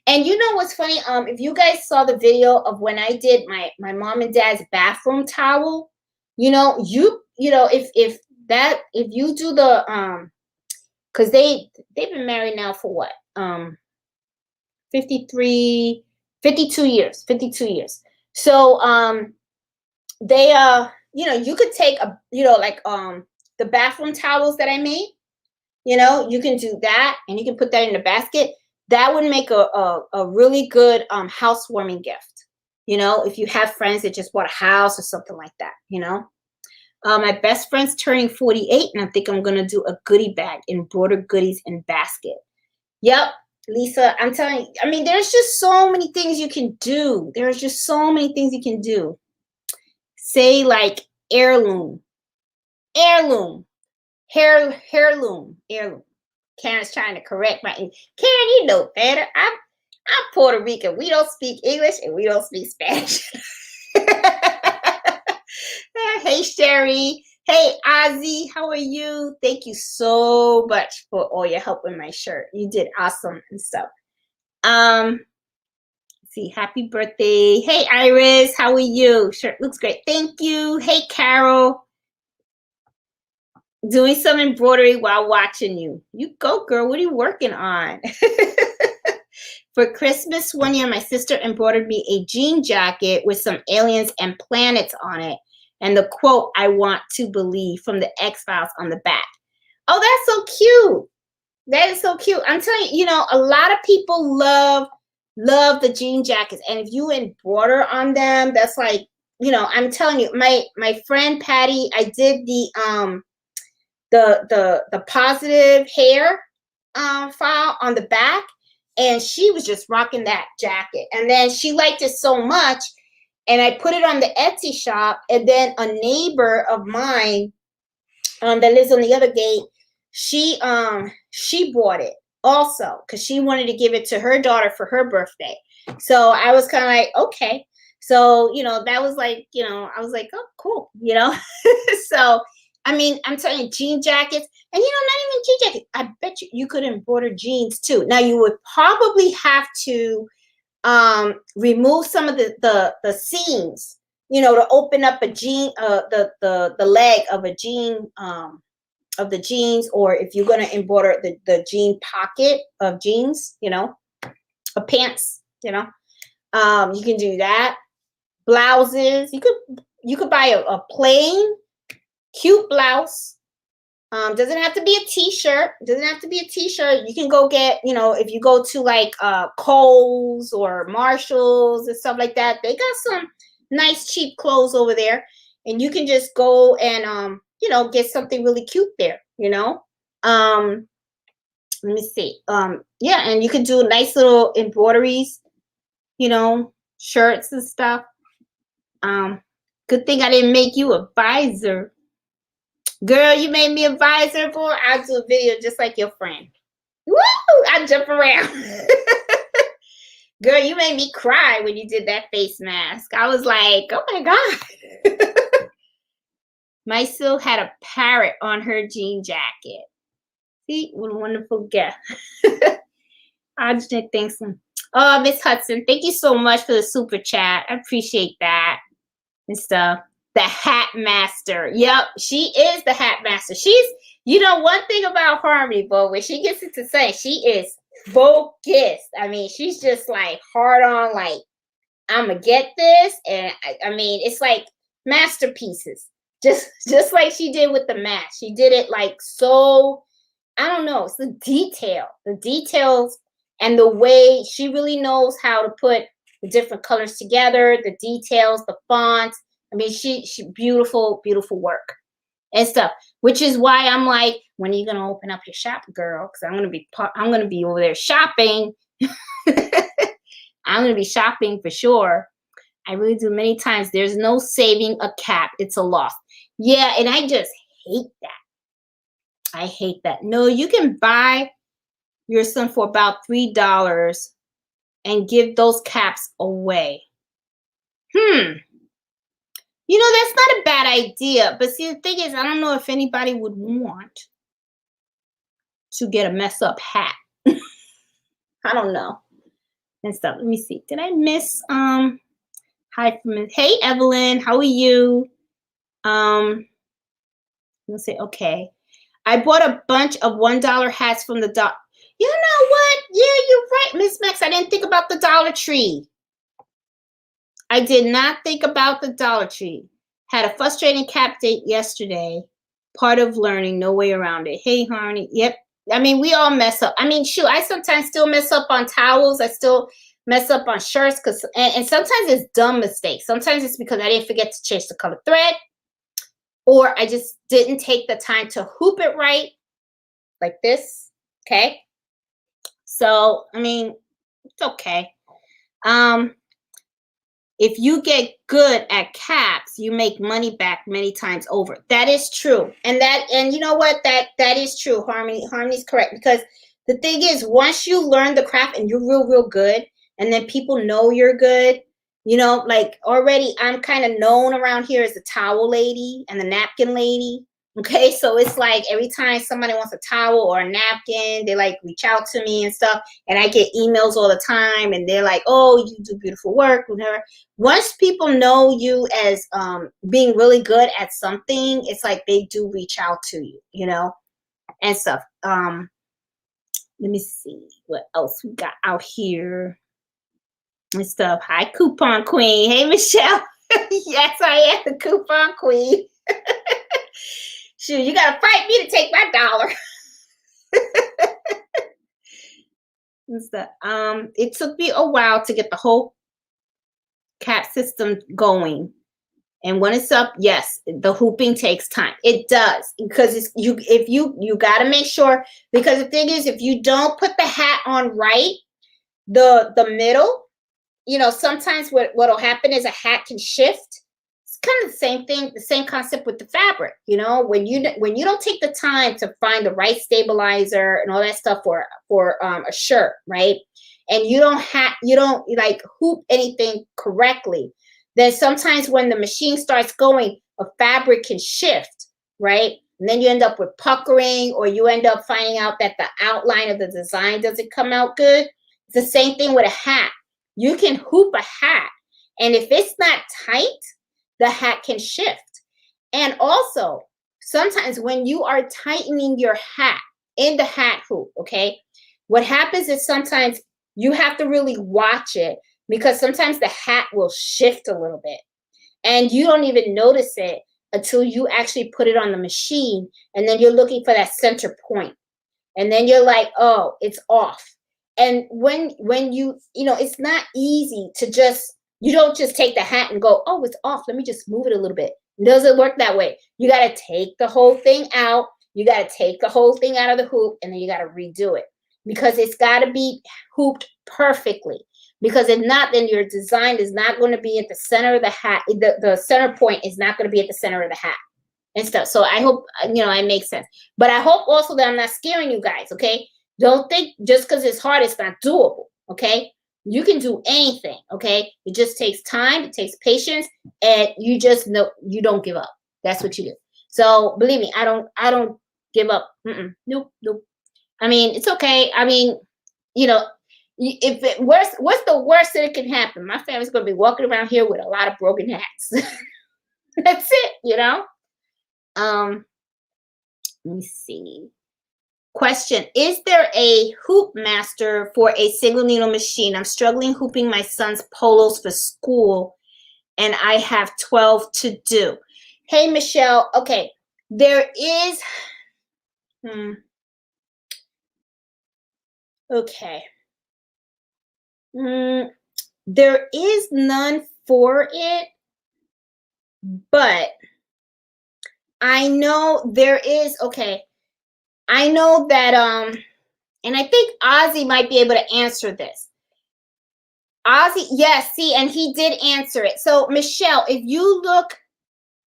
And you know what's funny? If you guys saw the video of when I did my mom and dad's bathroom towel, you know, if you do the because they've been married now for what? 52 years. 52 years. So they you know, you could take a, you know, like the bathroom towels that I made, you know, you can do that and you can put that in the basket. That would make a really good housewarming gift, you know, if you have friends that just bought a house or something like that, you know. My best friend's turning 48 and I think I'm gonna do a goodie bag, embroidered goodies in basket. Yep, Lisa, I'm telling you, I mean, there's just so many things you can do. There's just so many things you can do. Say like heirloom, heirloom, heirloom. Karen's trying to correct my Karen, you know better. I'm Puerto Rican. We don't speak English and we don't speak Spanish. Hey Sherry. Hey Ozzy, how are you? Thank you so much for all your help with my shirt. You did awesome and stuff. Let's see, happy birthday. Hey Iris, how are you? Shirt looks great. Thank you. Hey Carol. Doing some embroidery while watching you. You go, girl. What are you working on? For Christmas one year, my sister embroidered me a jean jacket with some aliens and planets on it. And the quote, "I want to believe," from the X-Files on the back. Oh, that's so cute. That is so cute. I'm telling you, you know, a lot of people love the jean jackets. And if you embroider on them, that's like, you know, I'm telling you, my friend Patty, I did the positive hair file on the back, and she was just rocking that jacket, and then she liked it so much, and I put it on the Etsy shop, and then a neighbor of mine that lives on the other gate, she bought it also because she wanted to give it to her daughter for her birthday. So I was kind of like, okay. So, you know, that was like, you know, I was like, oh, cool, you know. So I mean, I'm telling you, jean jackets, and you know, not even jean jackets. I bet you could embroider jeans too. Now you would probably have to remove some of the seams, you know, to open up a jean, the leg of a jean, of the jeans, or if you're gonna embroider the jean pocket of jeans, you know, a pants, you know, you can do that. Blouses, you could buy a plain cute blouse. Doesn't have to be a t-shirt. Doesn't have to be a t-shirt. You can go get, you know, if you go to like Kohl's or Marshall's and stuff like that, they got some nice cheap clothes over there, and you can just go and you know, get something really cute there, you know. Let me see. Yeah, and you can do nice little embroideries, you know, shirts and stuff. Good thing I didn't make you a visor. Girl, you made me a visor, boy. I'll do a video just like your friend. Woo! I jump around. Girl, you made me cry when you did that face mask. I was like, oh my God. My Sil had a parrot on her jean jacket. See, what a wonderful gift. Ajit, thanks. Oh, Miss Hudson, thank you so much for the super chat. I appreciate that and stuff. The hat master. Yep, she is the hat master. She's, you know, one thing about Harmony, but when she gets it to say, she is focused. I mean, she's just like hard on, like, I'm gonna get this. And I mean, it's like masterpieces. Just like she did with the mask. She did it like so, I don't know, it's the details and the way she really knows how to put the different colors together, the details, the fonts. I mean, she beautiful, beautiful work and stuff. Which is why I'm like, when are you gonna open up your shop, girl? Because I'm gonna be over there shopping. I'm gonna be shopping for sure. I really do many times. There's no saving a cap. It's a loss. Yeah, and I just hate that. I hate that. No, you can buy your son for about $3 and give those caps away. You know, that's not a bad idea. But see, the thing is, I don't know if anybody would want to get a mess up hat. I don't know. And stuff. Let me see. Did I miss hi from hey Evelyn, how are you? Let's say okay. I bought a bunch of $1 hats from the dollar. You know what? Yeah, you're right, Miss Max. I didn't think about the Dollar Tree. I did not think about the Dollar Tree. Had a frustrating cap date yesterday. Part of learning, no way around it. Hey, Harney. Yep. I mean, we all mess up. I mean, shoot, I sometimes still mess up on towels. I still mess up on shirts and sometimes it's dumb mistakes. Sometimes it's because I didn't forget to change the color thread, or I just didn't take the time to hoop it right, like this. Okay. So, I mean, it's okay. If you get good at caps, you make money back many times over. That is true. And you know what? That is true. Harmony's correct, because the thing is, once you learn the craft and you're real good, and then people know you're good, you know, like already I'm kind of known around here as the towel lady and the napkin lady. Okay, so it's like every time somebody wants a towel or a napkin, they like reach out to me and stuff, and I get emails all the time, and they're like, "Oh, you do beautiful work," whatever. Once people know you as being really good at something, it's like they do reach out to you, you know, and stuff. Let me see what else we got out here and stuff. Hi, Coupon Queen. Hey, Michelle. Yes, I am the Coupon Queen. Shoot, you gotta fight me to take my dollar. And stuff. It took me a while to get the whole cap system going. And when it's up, yes, the hooping takes time. It does, because if you got to make sure, because the thing is, if you don't put the hat on right, the middle, you know, sometimes what'll happen is a hat can shift. It's kind of the same thing, the same concept with the fabric. You know, when you don't take the time to find the right stabilizer and all that stuff for a shirt, right? And you don't like hoop anything correctly, then sometimes when the machine starts going, a fabric can shift, right? And then you end up with puckering, or you end up finding out that the outline of the design doesn't come out good. It's the same thing with a hat. You can hoop a hat, and if it's not tight, the hat can shift. And also, sometimes when you are tightening your hat in the hat hoop, okay, what happens is sometimes you have to really watch it, because sometimes the hat will shift a little bit and you don't even notice it until you actually put it on the machine, and then you're looking for that center point, and then you're like, oh, it's off. And when you know, it's not easy to you don't just take the hat and go, oh, it's off, let me just move it a little bit. It doesn't work that way. You got to take the whole thing out. You got to take the whole thing out of the hoop, and then you got to redo it, because it's got to be hooped perfectly. Because if not, then your design is not going to be at the center of the hat. The center point is not going to be at the center of the hat and stuff. So I hope, you know, it makes sense. But I hope also that I'm not scaring you guys, okay? Don't think just because it's hard, it's not doable, okay? You can do anything, okay? It just takes time, it takes patience, and you just know you don't give up. That's what you do. So believe me, I don't give up. Nope. I mean, it's okay. I mean, you know, what's the worst that it can happen? My family's going to be walking around here with a lot of broken hats. That's it, you know? Let me see. Question: is there a hoop master for a single needle machine? I'm struggling hooping my son's polos for school, and I have 12 to do. Hey, Michelle. Okay. There is, okay. There is none for it, but I know there is, okay. I know that, and I think Ozzy might be able to answer this. Ozzy, yes, see, and he did answer it. So, Michelle, if you look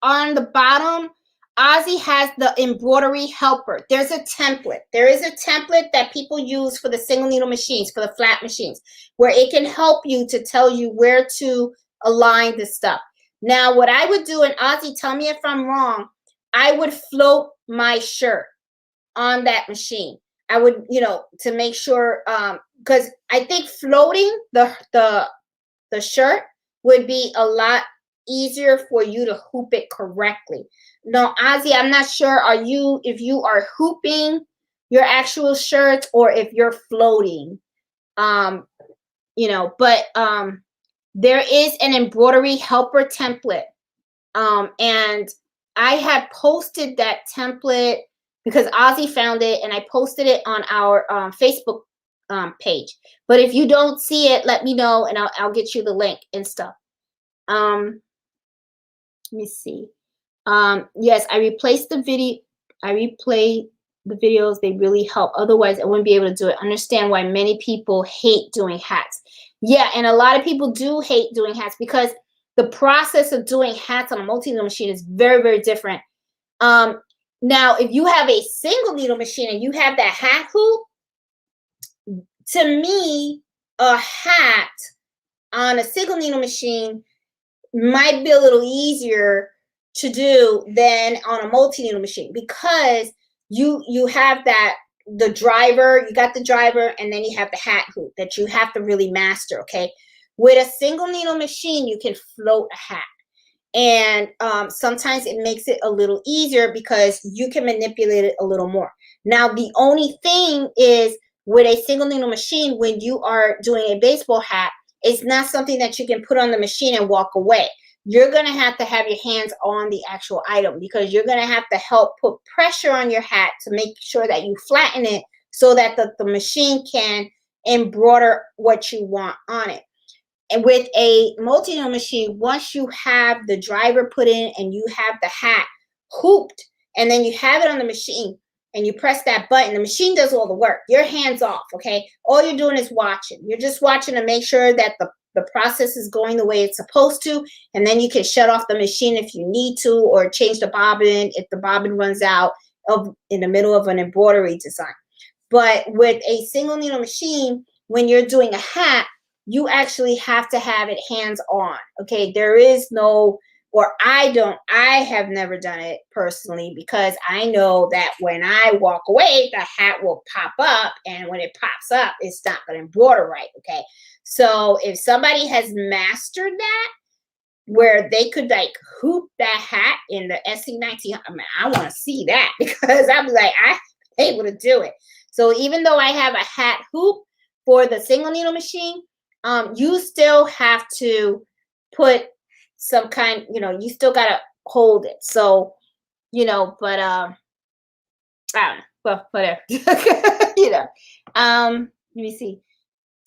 on the bottom, Ozzy has the embroidery helper. There's a template. There is a template that people use for the single needle machines, for the flat machines, where it can help you to tell you where to align the stuff. Now, what I would do, and Ozzy, tell me if I'm wrong, I would float my shirt on that machine. I would, to make sure, because I think floating the shirt would be a lot easier for you to hoop it correctly. No, Ozzy, I'm not sure if you are hooping your actual shirts or if you're floating. But there is an embroidery helper template. And I had posted that template because Ozzy found it, and I posted it on our Facebook page. But if you don't see it, let me know, and I'll get you the link and stuff. Let me see. Yes, I replaced the video. I replay the videos. They really help. Otherwise, I wouldn't be able to do it. Understand why many people hate doing hats. Yeah, and a lot of people do hate doing hats because the process of doing hats on a multi-needle machine is very, very different. Now, if you have a single needle machine and you have that hat hoop, to me, a hat on a single needle machine might be a little easier to do than on a multi-needle machine, because you have the driver, you got the driver, and then you have the hat hoop that you have to really master. Okay, with a single needle machine, you can float a hat, and sometimes it makes it a little easier because you can manipulate it a little more. Now, the only thing is, with a single needle machine, when you are doing a baseball hat, it's not something that you can put on the machine and walk away. You're going to have your hands on the actual item, because you're going to have to help put pressure on your hat to make sure that you flatten it so that the machine can embroider what you want on it. And with a multi-needle machine, once you have the driver put in and you have the hat hooped, and then you have it on the machine and you press that button, the machine does all the work. Your hands off, okay? All you're doing is watching. You're just watching to make sure that the process is going the way it's supposed to, and then you can shut off the machine if you need to, or change the bobbin if the bobbin runs out in the middle of an embroidery design. But with a single needle machine, when you're doing a hat, you actually have to have it hands on. Okay, there is no, or I have never done it personally, because I know that when I walk away, the hat will pop up, and when it pops up, it's not going to embroider right. Okay, so if somebody has mastered that, where they could like hoop that hat in the SC19, I mean, I want to see that, because I'm like, I'm able to do it. So even though I have a hat hoop for the single needle machine, you still have to put some kind, you still got to hold it. So, but I don't know, well, whatever. Let me see.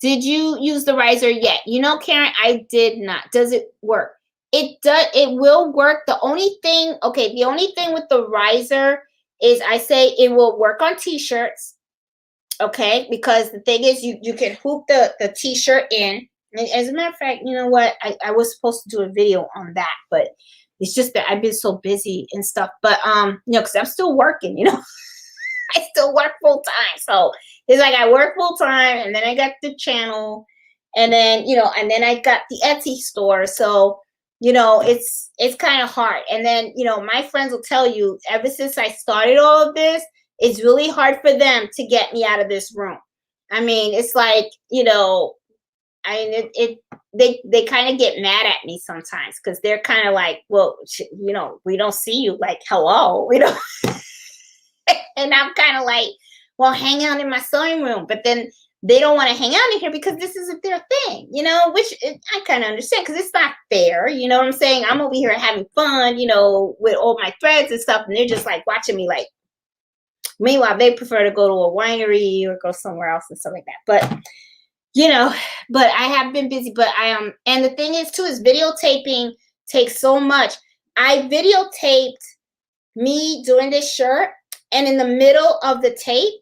Did you use the riser yet? Karen, I did not. Does it work? It does. It will work. The only thing with the riser is, I say it will work on t-shirts. Okay, because the thing is, you can hoop the t-shirt in. And as a matter of fact, you know what? I was supposed to do a video on that, but it's just that I've been so busy and stuff. But because I'm still working, I still work full time. So it's like I work full time, and then I got the channel, and then and then I got the Etsy store. So it's kind of hard. And then my friends will tell you, ever since I started all of this, it's really hard for them to get me out of this room. I mean, it's like, they kind of get mad at me sometimes, because they're kind of like, well, we don't see you, like, hello, and I'm kind of like, well, hang out in my sewing room. But then they don't want to hang out in here because this isn't their thing, you know, which I kind of understand because it's not fair. You know what I'm saying? I'm over here having fun, you know, with all my threads and stuff. And they're just like watching me like, meanwhile, they prefer to go to a winery or go somewhere else and stuff like that. But, you know, but I have been busy, but and the thing is too, is videotaping takes so much. I videotaped me doing this shirt, and in the middle of the tape,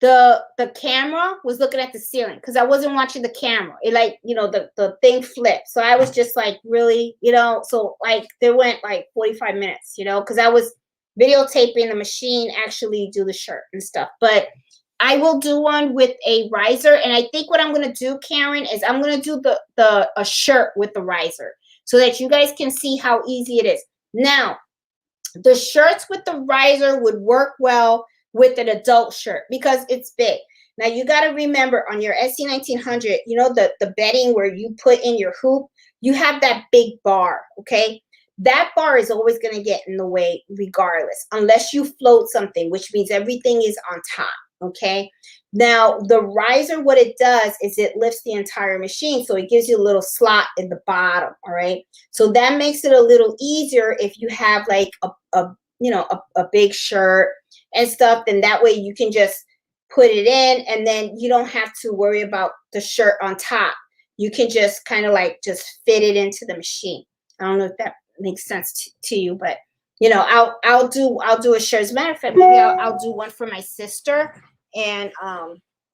the camera was looking at the ceiling because I wasn't watching the camera. It like, you know, the thing flipped. So I was just like, really, you know, so like there went like 45 minutes, you know, because I was videotaping the machine actually do the shirt and stuff. But I will do one with a riser. And I think what I'm going to do, Karen, is I'm going to do a shirt with the riser so that you guys can see how easy it is. Now, the shirts with the riser would work well with an adult shirt because it's big. Now you got to remember on your SC1900, you know, the bedding where you put in your hoop, you have that big bar, okay? That bar is always going to get in the way regardless, unless you float something, which means everything is on top, okay? Now the riser, what it does is it lifts the entire machine, so it gives you a little slot in the bottom, all right? So that makes it a little easier if you have like a big shirt and stuff, then that way you can just put it in and then you don't have to worry about the shirt on top. You can just kind of like just fit it into the machine. I don't know if that makes sense to you, but you know, I'll do a shirt. As a matter of fact, maybe I'll do one for my sister, and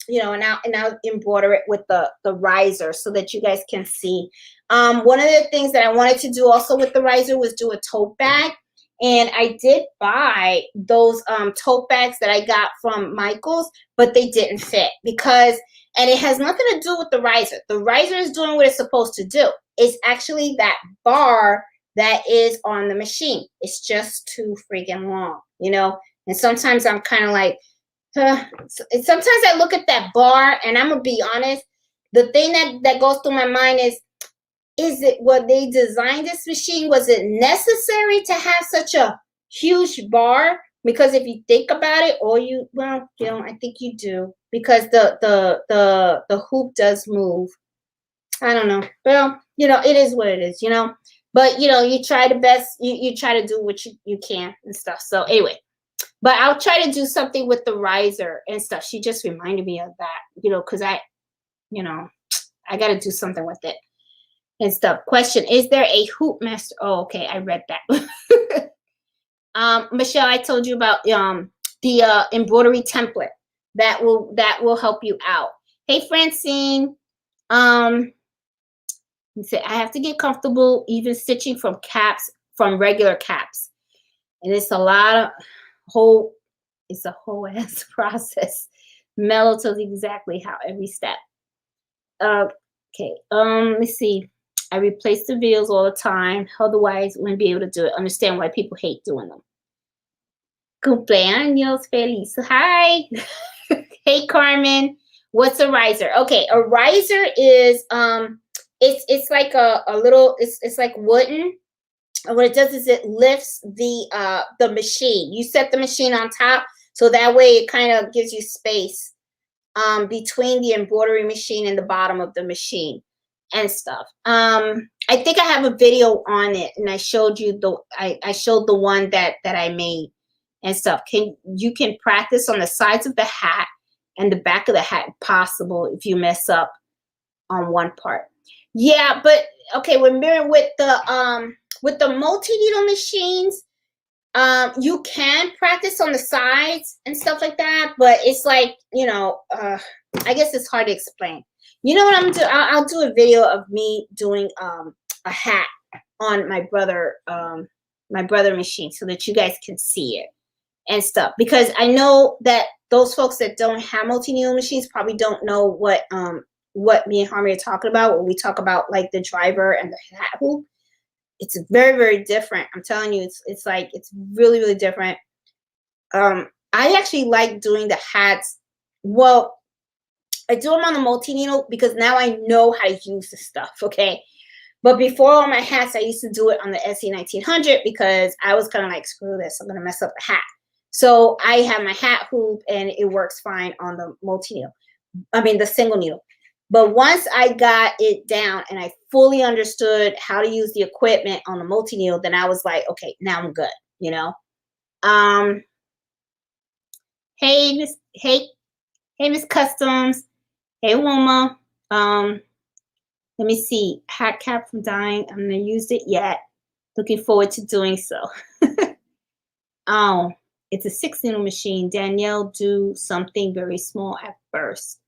you know, and I'll embroider it with the riser so that you guys can see. One of the things that I wanted to do also with the riser was do a tote bag. And I did buy those tote bags that I got from Michael's, but they didn't fit because, and it has nothing to do with the riser. The riser is doing what it's supposed to do. It's actually that bar that is on the machine. It's just too freaking long, you know? And sometimes I'm kind of like, sometimes I look at that bar and I'm going to be honest, the thing that goes through my mind is it what they designed this machine? Was it necessary to have such a huge bar? Because if you think about it, well, you know, I think you do, because the hoop does move. I don't know. Well, you know, it is what it is, you know. But you know, you try the best. You try to do what you can and stuff. So anyway, but I'll try to do something with the riser and stuff. She just reminded me of that, you know, because I got to do something with it and stuff. Question: is there a hoop master? Oh, okay, I read that. Michelle, I told you about the embroidery template that will help you out. Hey, Francine. You say I have to get comfortable even stitching from regular caps, and it's a lot of it's a whole ass process. Mellow tells exactly how every step. Okay, let's see. I replace the veils all the time. Otherwise, wouldn't be able to do it. Understand why people hate doing them. Cumpleaños feliz. Hi. Hey, Carmen. What's a riser? Okay, a riser is it's like a little. It's like wooden. And what it does is it lifts the machine. You set the machine on top, so that way it kind of gives you space between the embroidery machine and the bottom of the machine and stuff. I think I have a video on it, and I showed you I showed the one that I made and stuff. You can practice on the sides of the hat and the back of the hat if possible if you mess up on one part. Yeah, but okay, with the multi-needle machines, you can practice on the sides and stuff like that, but it's like, you know, I guess it's hard to explain. You know what I'm doing? I'll do a video of me doing a hat on my brother machine so that you guys can see it and stuff. Because I know that those folks that don't have multi-needle machines probably don't know what me and Harmony are talking about when we talk about like the driver and the hat hoop. It's very, very different. I'm telling you, it's like, it's really, really different. I actually like doing the hats. Well, I do them on the multi-needle because now I know how to use the stuff, okay? But before on my hats, I used to do it on the SC1900 because I was kind of like, screw this, I'm going to mess up the hat. So I have my hat hoop and it works fine on the multi-needle. I mean, the single needle. But once I got it down and I fully understood how to use the equipment on the multi needle, then I was like, okay, now I'm good, you know. Um, hey, Miss Customs. Hey, Wilma. Let me see. Hat cap from dyeing. I haven't used it yet. Looking forward to doing so. Oh, it's a 6 needle machine. Danielle, do something very small at first.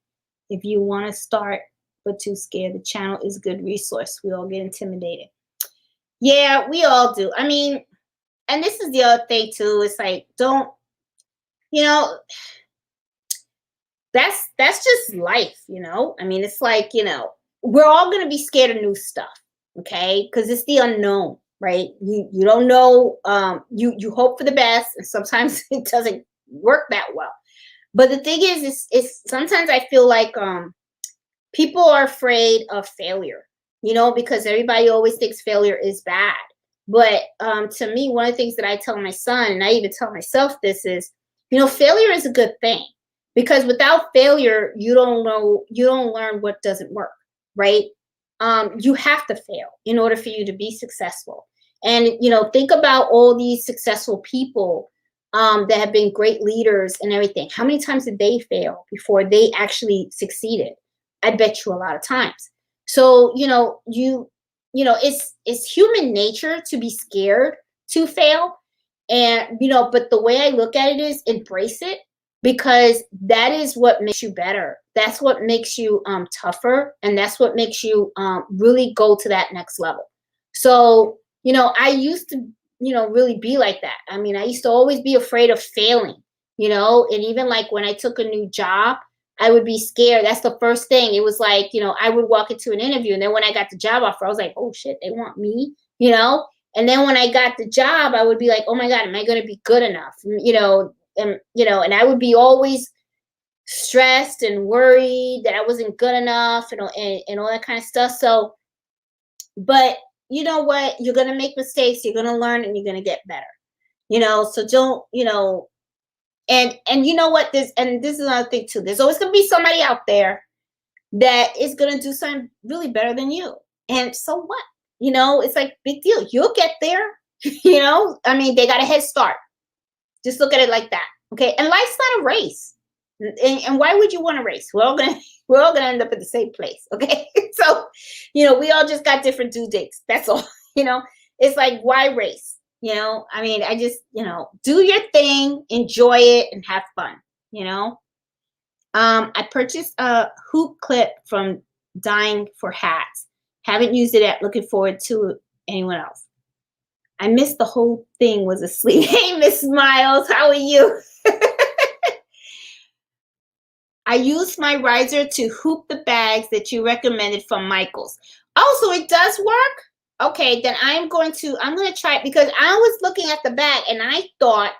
If you want to start but too scared, the channel is a good resource. We all get intimidated. Yeah, we all do. I mean, and this is the other thing too. It's like, don't, you know, that's just life, you know. I mean, it's like, you know, we're all gonna be scared of new stuff, okay? Because it's the unknown, right? You don't know. You hope for the best, and sometimes it doesn't work that well. But the thing is sometimes I feel like people are afraid of failure, you know, because everybody always thinks failure is bad. But to me, one of the things that I tell my son, and I even tell myself this is, you know, failure is a good thing, because without failure, you don't learn what doesn't work, right? You have to fail in order for you to be successful. And, you know, think about all these successful people that have been great leaders and everything. How many times did they fail before they actually succeeded? I bet you a lot of times. So, you know, it's human nature to be scared to fail. And, you know, but the way I look at it is embrace it, because that is what makes you better. That's what makes you tougher. And that's what makes you really go to that next level. So, you know, I used to, you know, really be like that. I mean, I used to always be afraid of failing, you know, and even like when I took a new job, I would be scared. That's the first thing. It was like, you know, I would walk into an interview, and then when I got the job offer, I was like, oh shit, they want me, you know? And then when I got the job, I would be like, oh my God, am I going to be good enough? And I would be always stressed and worried that I wasn't good enough, and all that kind of stuff. So, but you know what? You're going to make mistakes. You're going to learn, and you're going to get better, you know? So don't, you know, and you know what, this is another thing too. There's always going to be somebody out there that is going to do something really better than you. And so what? You know, it's like big deal. You'll get there. You know, I mean, they got a head start. Just look at it like that. Okay. And life's not a race. And why would you want to race? We're all gonna end up at the same place. Okay. So, you know, we all just got different due dates. That's all. You know, it's like, why race? You know, I mean, I just, you know, do your thing, enjoy it, and have fun, you know. I purchased a hoop clip from Dyeing for Hats. Haven't used it yet. Looking forward to anyone else. I missed the whole thing, was asleep. Hey, Miss Smiles, how are you? I used my riser to hoop the bags that you recommended from Michaels. Oh, so it does work? Okay, then I'm going to try it, because I was looking at the bag and I thought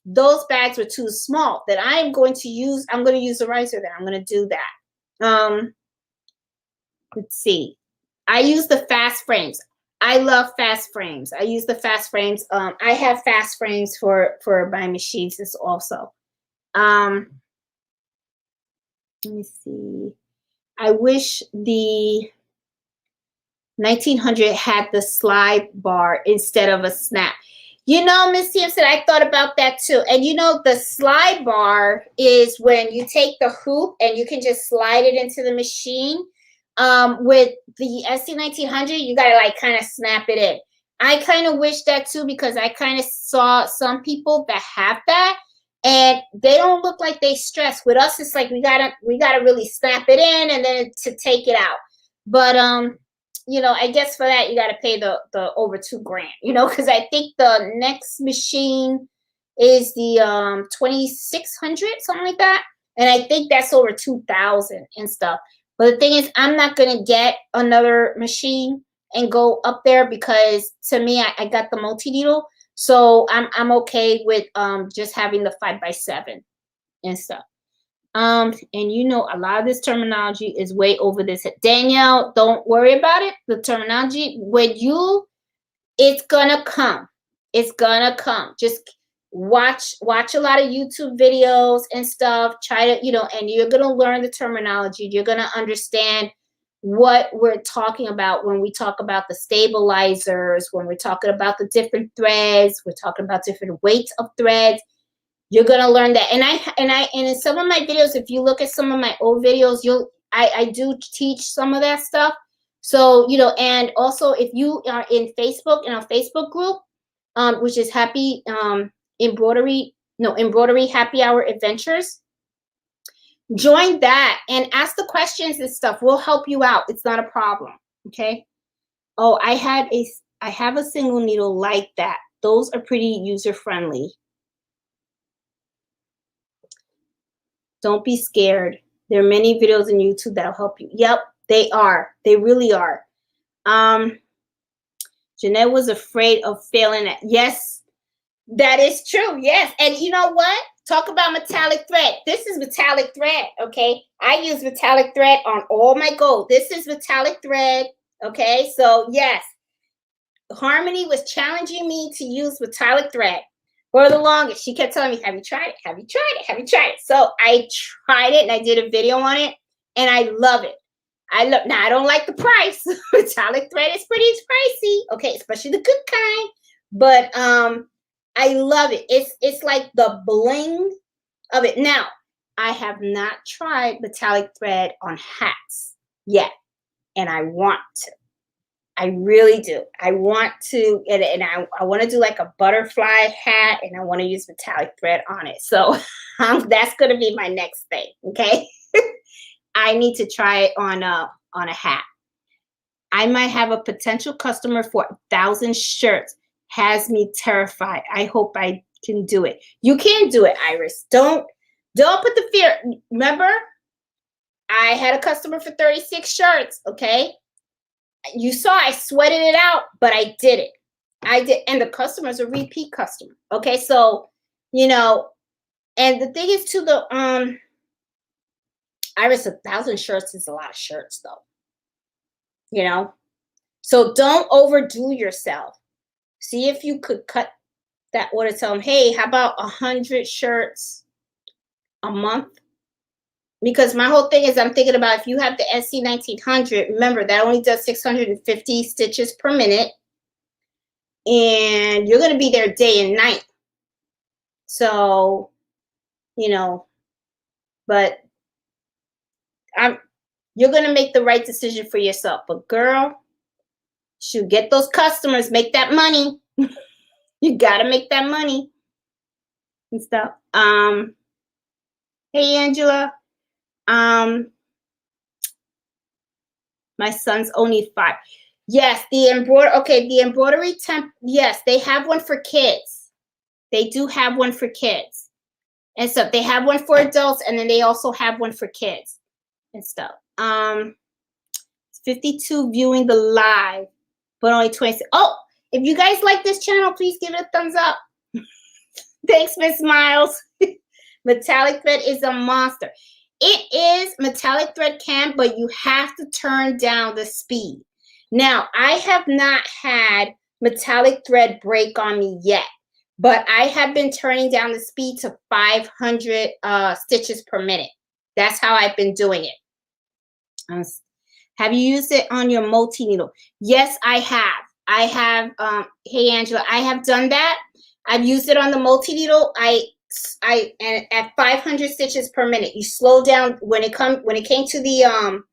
those bags were too small. That I'm going to use the riser. Then I'm going to do that. Let's see. I use the fast frames. I love fast frames. I use the fast frames. I have fast frames for my machines as also. Let me see. I wish the 1900 had the slide bar instead of a snap. You know, Miss Sampson, I thought about that too. And you know, the slide bar is when you take the hoop and you can just slide it into the machine. With the SC1900, you gotta like kind of snap it in. I kind of wish that too, because I kind of saw some people that have that, and they don't look like they stress. With us, it's like we gotta really snap it in and then to take it out. But you know, I guess for that you gotta pay the over $2,000, you know, because I think the next machine is the 2600, something like that, and I think that's over 2,000 and stuff. But the thing is, I'm not gonna get another machine and go up there, because to me, I got the multi-needle, so I'm okay with just having the 5x7 and stuff. And you know, a lot of this terminology is way over this head. Danielle, don't worry about it. The terminology, it's gonna come. It's gonna come. Just watch a lot of YouTube videos and stuff. Try to, and you're going to learn the terminology. You're going to understand what we're talking about when we talk about the stabilizers, when we're talking about the different threads, we're talking about different weights of threads. You're going to learn that. And in some of my videos, if you look at some of my old videos, I do teach some of that stuff. So, and also if you are in Facebook, in our Facebook group, which is Embroidery Happy Hour Adventures. Join that and ask the questions and stuff. We'll help you out. It's not a problem. Okay. Oh, I have a single needle like that. Those are pretty user friendly. Don't be scared. There are many videos on YouTube that'll help you. Yep, they are. They really are. Jeanette was afraid of failing at. Yes, that is true. Yes. And you know what? Talk about metallic thread. This is metallic thread. Okay. I use metallic thread on all my gold. This is metallic thread. Okay. So yes, Harmony was challenging me to use metallic thread for the longest. She kept telling me, have you tried it? Have you tried it? Have you tried it? So I tried it and I did a video on it and I love it. Now I don't like the price. Metallic thread is pretty pricey. Okay. Especially the good kind. But, I love it. It's like the bling of it. Now, I have not tried metallic thread on hats yet, and I want to. I really do. I want to, and I want to do like a butterfly hat, and I want to use metallic thread on it. So that's going to be my next thing. Okay, I need to try it on a hat. I might have a potential customer for 1,000 shirts. Has me terrified. I hope I can do it. You can do it, Iris. Don't put the fear. Remember, I had a customer for 36 shirts, okay? You saw I sweated it out, but I did it. I did. And the customer's a repeat customer. Okay, so, and the thing is too, Iris, 1,000 shirts is a lot of shirts though. So don't overdo yourself. See if you could cut that order. Tell them, hey, how about 100 shirts a month? Because my whole thing is I'm thinking about if you have the SC 1900, remember that only does 650 stitches per minute. And you're going to be there day and night. So, but you're going to make the right decision for yourself. But girl, shoot, get those customers, make that money. You gotta make that money and stuff. Hey Angela. My son's only 5. Yes, the embroidery temp. Yes, they have one for kids. They do have one for kids and stuff. They have one for adults, and then they also have one for kids and stuff. 52 viewing the live, but only 26. Oh, if you guys like this channel, please give it a thumbs up. Thanks, Miss Miles. Metallic thread is a monster. It is, metallic thread can, but you have to turn down the speed. Now, I have not had metallic thread break on me yet, but I have been turning down the speed to 500 stitches per minute. That's how I've been doing it. Have you used it on your multi-needle? Yes, I have. I have, hey Angela, I have done that. I've used it on the multi-needle. And at 500 stitches per minute, you slow down when it came to the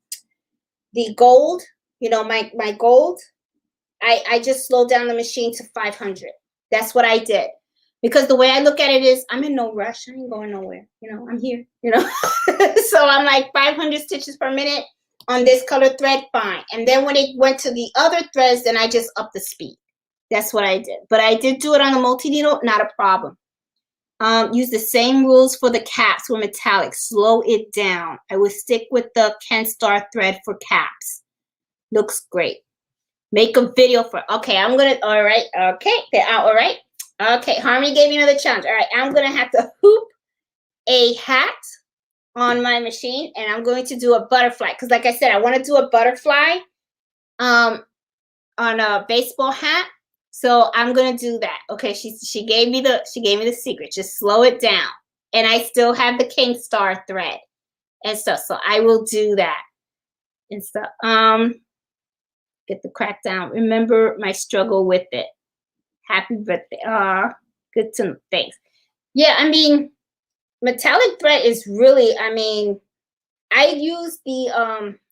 gold, my gold, I just slowed down the machine to 500. That's what I did. Because the way I look at it is I'm in no rush. I ain't going nowhere. I'm here, So I'm like 500 stitches per minute on this color thread, fine. And then when it went to the other threads, then I just upped the speed. That's what I did. But I did do it on the multi-needle, not a problem. Use the same rules for the caps with metallic. Slow it down. I would stick with the Ken Star thread for caps. Looks great. Make a video for, okay, I'm going to, all right, okay, all right. Okay, Harmony gave me another challenge. All right, I'm going to have to hoop a hat on my machine, and I'm going to do a butterfly. Because like I said, I want to do a butterfly on a baseball hat. So I'm gonna do that. Okay, she gave me the secret. Just slow it down. And I still have the king star thread and stuff. So I will do that and stuff. Get the crack down. Remember my struggle with it. Happy birthday. Good to know. Thanks. Yeah, I mean, metallic thread is really, I mean, I use the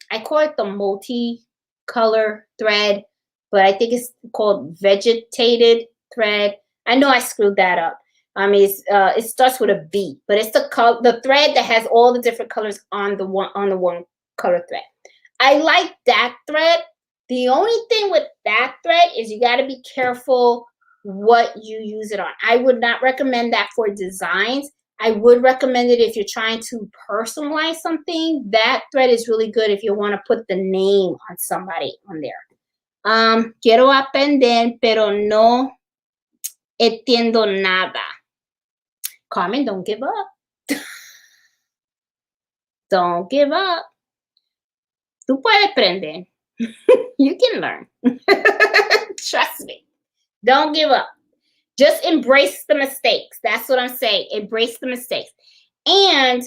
I call it the multi-color thread, but I think it's called vegetated thread. I know I screwed that up. I mean, it starts with a V, but it's the thread that has all the different colors on the one color thread. I like that thread. The only thing with that thread is you got to be careful what you use it on. I would not recommend that for designs. I would recommend it if you're trying to personalize something. That thread is really good if you want to put the name on somebody on there. Quiero aprender, pero no entiendo nada. Carmen, don't give up. Don't give up. Tú puedes aprender. You can learn. Trust me. Don't give up. Just embrace the mistakes. That's what I'm saying. Embrace the mistakes. And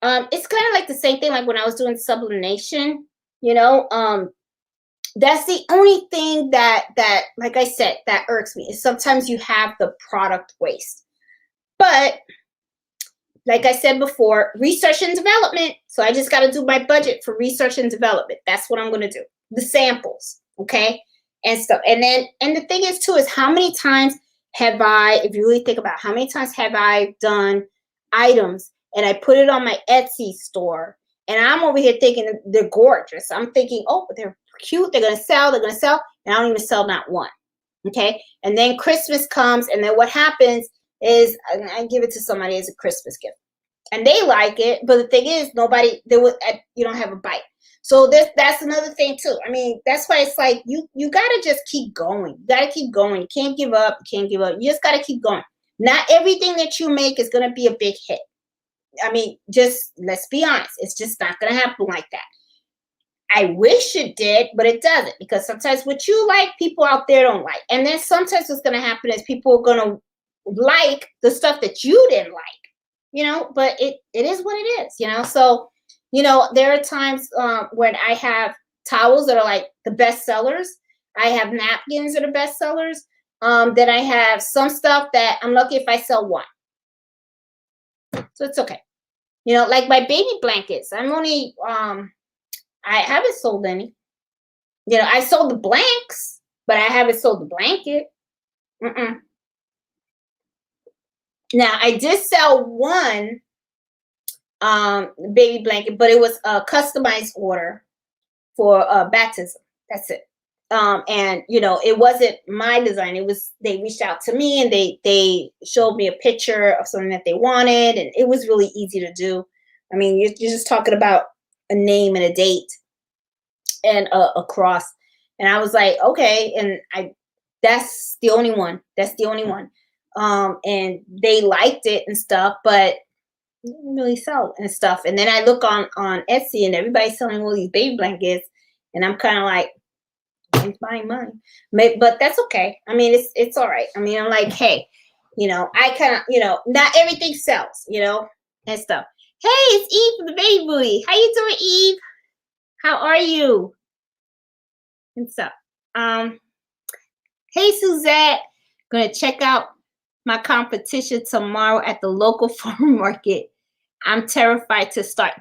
it's kind of like the same thing like when I was doing sublimation, you know, that's the only thing that like I said, that irks me is sometimes you have the product waste. But like I said before, research and development. So I just got to do my budget for research and development. That's what I'm going to do. The samples, okay, and stuff. And the thing is too is how many times have I, if you really think about how many times have I done items and I put it on my Etsy store and I'm over here thinking they're gorgeous. I'm thinking, oh, they're cute. They're going to sell. They're going to sell. And I don't even sell not one. Okay. And then Christmas comes. And then what happens is I give it to somebody as a Christmas gift and they like it. But the thing is you don't have a bite. So that's another thing too. I mean, that's why it's like you gotta just keep going. You gotta keep going. You can't give up. You can't give up. You just gotta keep going. Not everything that you make is gonna be a big hit. I mean, just let's be honest. It's just not gonna happen like that. I wish it did, but it doesn't because sometimes what you like, people out there don't like. And then sometimes what's gonna happen is people are gonna like the stuff that you didn't like, you know. But it is what it is, you know. So. You know, there are times when I have towels that are like the best sellers. I have napkins that are best sellers. Then I have some stuff that I'm lucky if I sell one. So it's okay. You know, like my baby blankets. I'm only, I haven't sold any. You know, I sold the blanks, but I haven't sold the blanket. Now, I did sell one baby blanket, but it was a customized order for baptism. That's it. And you know, it wasn't my design. It was, they reached out to me and they showed me a picture of something that they wanted, and it was really easy to do. I mean, you're just talking about a name and a date and a cross. And I was like, okay, and that's the only one. That's the only one. And they liked it and stuff, but didn't really sell and stuff. And then I look on Etsy and everybody's selling all these baby blankets, and I'm kind of like, it's buying mine. But that's okay. I mean, it's all right. I mean, I'm like, hey, you know, I kind of, you know, not everything sells, you know, and stuff. Hey, it's Eve from the Baby Booty. How you doing, Eve? How are you? And stuff. Hey, Suzette. Gonna check out my competition tomorrow at the local farm market. I'm terrified to start.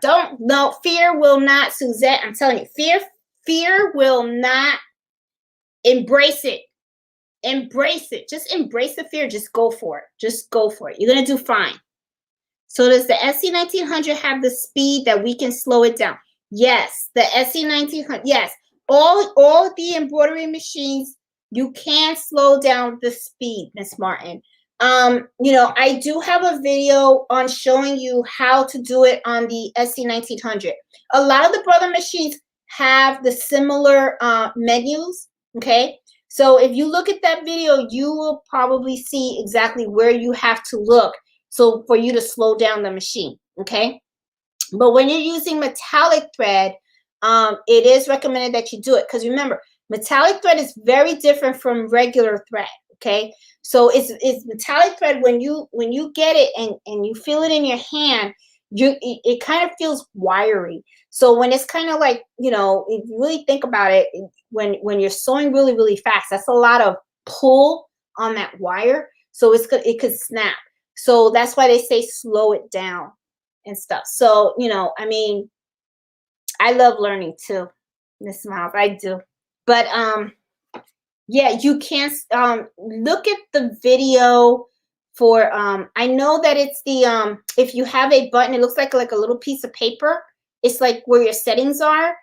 Fear will not, Suzette. I'm telling you, fear will not. Embrace it. Embrace it. Just embrace the fear. Just go for it. Just go for it. You're gonna do fine. So does the SC1900 have the speed that we can slow it down? Yes, the SC1900. Yes, all the embroidery machines, you can slow down the speed, Miss Martin. You know, I do have a video on showing you how to do it on the SC1900. A lot of the brother machines have the similar menus, okay? So if you look at that video, you will probably see exactly where you have to look so for you to slow down the machine, okay? But when you're using metallic thread, it is recommended that you do it because remember, Metallic thread is very different from regular thread. Okay, so it's metallic thread. When you get it and you feel it in your hand, it kind of feels wiry. So when it's kind of like, you know, if you really think about it, when you're sewing really really fast, that's a lot of pull on that wire. So it could snap. So that's why they say slow it down and stuff. So, you know, I mean, I love learning too, Miss Miles. I do. But yeah, you can look at the video for I know that it's the if you have a button, it looks like a little piece of paper. It's like where your settings are.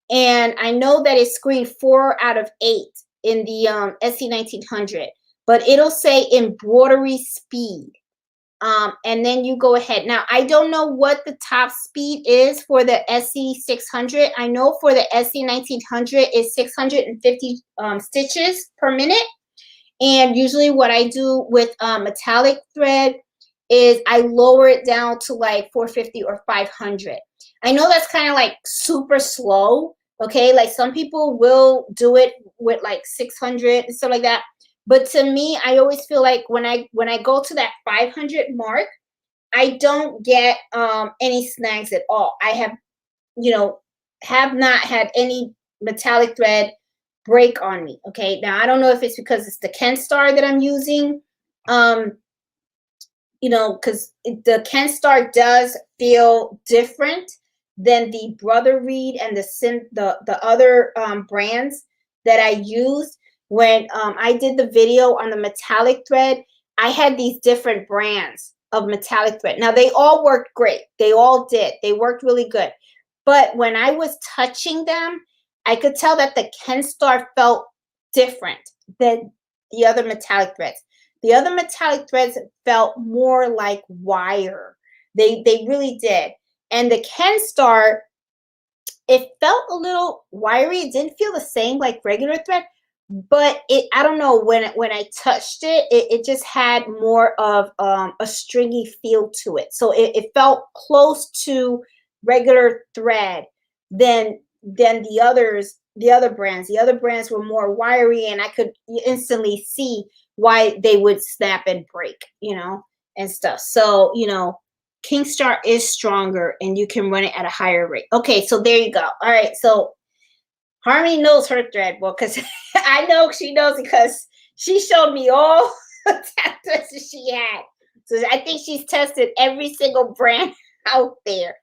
And I know that it's screen 4 out of 8 in the SE 1900, but it'll say embroidery speed. And then you go ahead. Now, I don't know what the top speed is for the SE 600. I know for the SE 1900 is 650 stitches per minute. And usually what I do with metallic thread is I lower it down to like 450 or 500. I know that's kind of like super slow. Okay, like some people will do it with like 600 and stuff like that. But to me, I always feel like when I go to that 500 mark, I don't get any snags at all. I have, you know, have not had any metallic thread break on me. Okay, now I don't know if it's because it's the Kenstar that I'm using. You know, because the Kenstar does feel different than the Brother Reed and the other brands that I used. When I did the video on the metallic thread, I had these different brands of metallic thread. Now, they all worked great. They all did. They worked really good. But when I was touching them, I could tell that the Kenstar felt different than the other metallic threads. The other metallic threads felt more like wire. They really did. And the Kenstar, it felt a little wiry. It didn't feel the same like regular thread, but I don't know, when I touched it, it just had more of a stringy feel to it. So it felt close to regular thread than the other brands. The other brands were more wiry, and I could instantly see why they would snap and break, you know, and stuff. So, you know, Kingstar is stronger and you can run it at a higher rate. Okay, so there you go. All right, so Harmony knows her thread book, because I know she knows, because she showed me all the threads that she had. So I think she's tested every single brand out there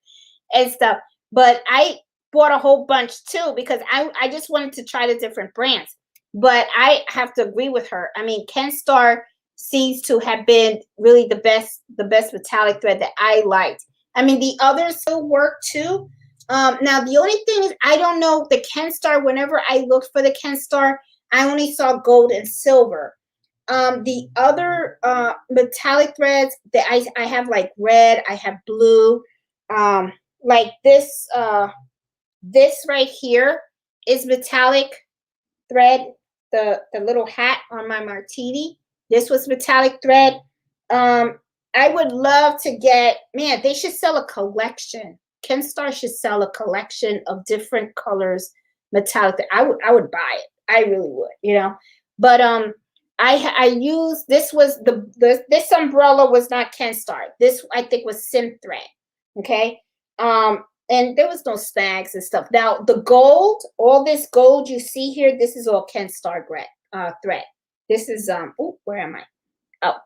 and stuff. But I bought a whole bunch too, because I just wanted to try the different brands. But I have to agree with her. I mean, Kenstar seems to have been really the best metallic thread that I liked. I mean, the others still work too. Now, the only thing is, I don't know the Kenstar. Whenever I looked for the Kenstar, I only saw gold and silver. The other metallic threads that I have, like red, I have blue. Like this right here is metallic thread. The little hat on my martini, this was metallic thread. I would love to get, man, they should sell a collection. Kenstar should sell a collection of different colors metallic. I would buy it. I really would, you know. But I used, this was this umbrella was not Kenstar. This, I think, was Sim thread. Okay. And there was no snags and stuff. Now the gold, all this gold you see here, this is all Kenstar thread. This is oh, where am I? Oh,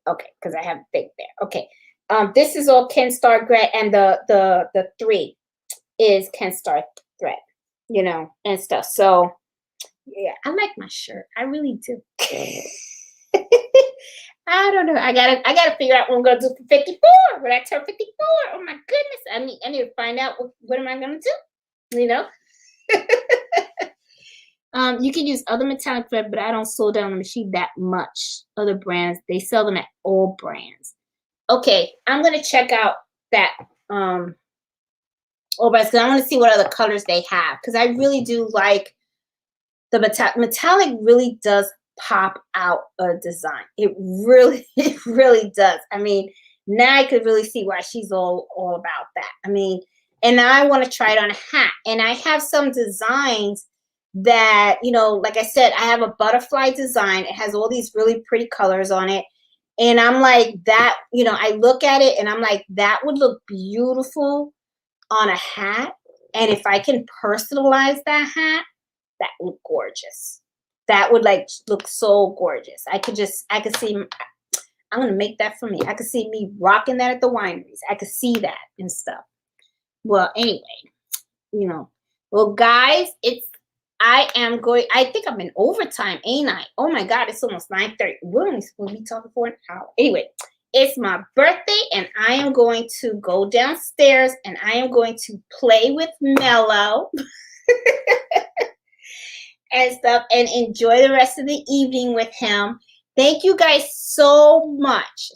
okay, because I have a thing there. Okay. This is all Kenstar thread, and the 3 is Kenstar thread, you know, and stuff. So yeah, I like my shirt. I really do. I don't know. I gotta figure out what I'm gonna do for 54. When I turn 54, oh my goodness! I need to find out what am I gonna do. You know. You can use other metallic thread, but I don't sew down the machine that much. Other brands, they sell them at all brands. Okay, I'm gonna check out that all brands, because I want to see what other colors they have, because I really do like the metallic. Really does pop out a design. It really does. I mean, now I could really see why she's all about that. I mean, and now I want to try it on a hat. And I have some designs that, you know, like I said, I have a butterfly design. It has all these really pretty colors on it. And I'm like, that, you know, I look at it and I'm like, that would look beautiful on a hat. And if I can personalize that hat, that would look gorgeous. That would like look so gorgeous. I could see, I'm going to make that for me. I could see me rocking that at the wineries. I could see that and stuff. Well, anyway, you know, well, guys, I think I'm in overtime, ain't I? Oh my God, it's almost 9:30. We're only supposed to be talking for an hour. Anyway, it's my birthday and I am going to go downstairs and I am going to play with Mello and stuff and enjoy the rest of the evening with him. Thank you guys so much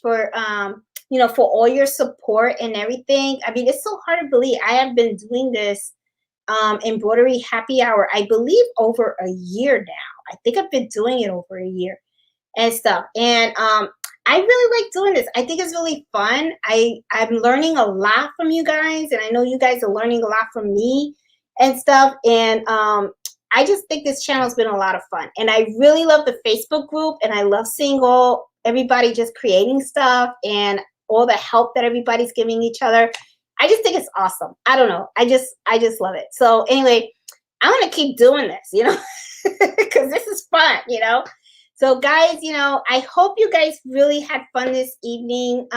for you know, for all your support and everything. I mean, it's so hard to believe I have been doing this embroidery happy hour, I believe, over a year now. I think I've been doing it over a year and stuff. And I really like doing this. I think it's really fun. I'm learning a lot from you guys, and I know you guys are learning a lot from me and stuff. And I just think this channel has been a lot of fun. And I really love the Facebook group, and I love seeing everybody just creating stuff and all the help that everybody's giving each other. I just think it's awesome. I don't know. I just love it. So anyway, I want to keep doing this, you know, because this is fun, you know. So guys, you know, I hope you guys really had fun this evening.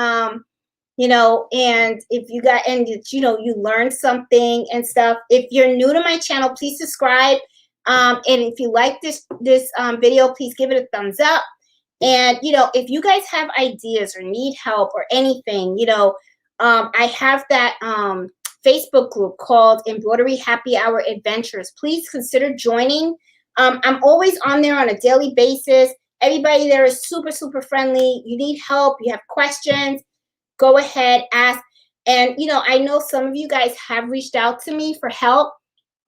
You know, and if you got, and you know, you learned something and stuff. If you're new to my channel, please subscribe. And if you like this video, please give it a thumbs up. And, you know, if you guys have ideas or need help or anything, you know, I have that Facebook group called Embroidery Happy Hour Adventures. Please consider joining. I'm always on there on a daily basis. Everybody there is super, super friendly. You need help, you have questions, go ahead, ask. And, you know, I know some of you guys have reached out to me for help.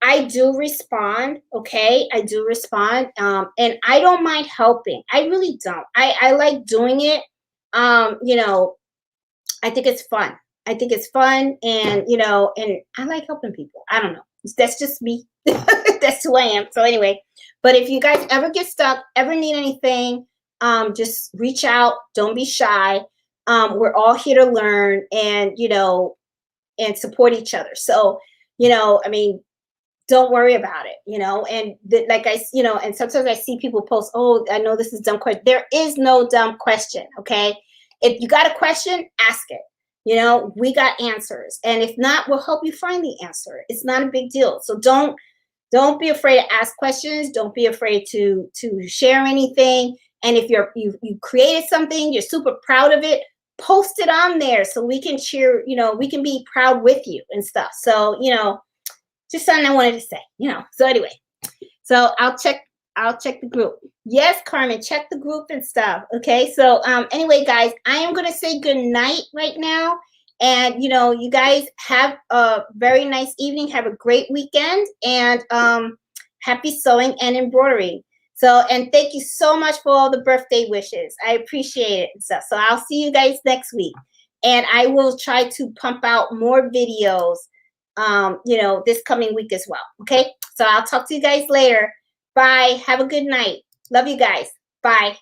I do respond, okay? I do respond, and I don't mind helping. I really don't. I like doing it. You know, I think it's fun. I think it's fun, and, you know, and I like helping people. I don't know. That's just me. That's who I am. So anyway, but if you guys ever get stuck, ever need anything, just reach out. Don't be shy. We're all here to learn and, you know, and support each other. So, you know, I mean, don't worry about it, you know. And like you know, and sometimes I see people post, oh, I know this is dumb question. There is no dumb question, okay? If you got a question, ask it. You know, we got answers. And if not, we'll help you find the answer. It's not a big deal. So don't be afraid to ask questions. Don't be afraid to share anything. And if you created something, you're super proud of it, post it on there so we can cheer, you know, we can be proud with you and stuff. So, you know, just something I wanted to say, you know. So anyway, so I'll check the group. Yes, Carmen, check the group and stuff. Okay. So anyway, guys, I am gonna say good night right now. And you know, you guys have a very nice evening. Have a great weekend, and happy sewing and embroidery. So, and thank you so much for all the birthday wishes. I appreciate it and stuff. So I'll see you guys next week. And I will try to pump out more videos you know, this coming week as well. Okay. So I'll talk to you guys later. Bye. Have a good night. Love you guys. Bye.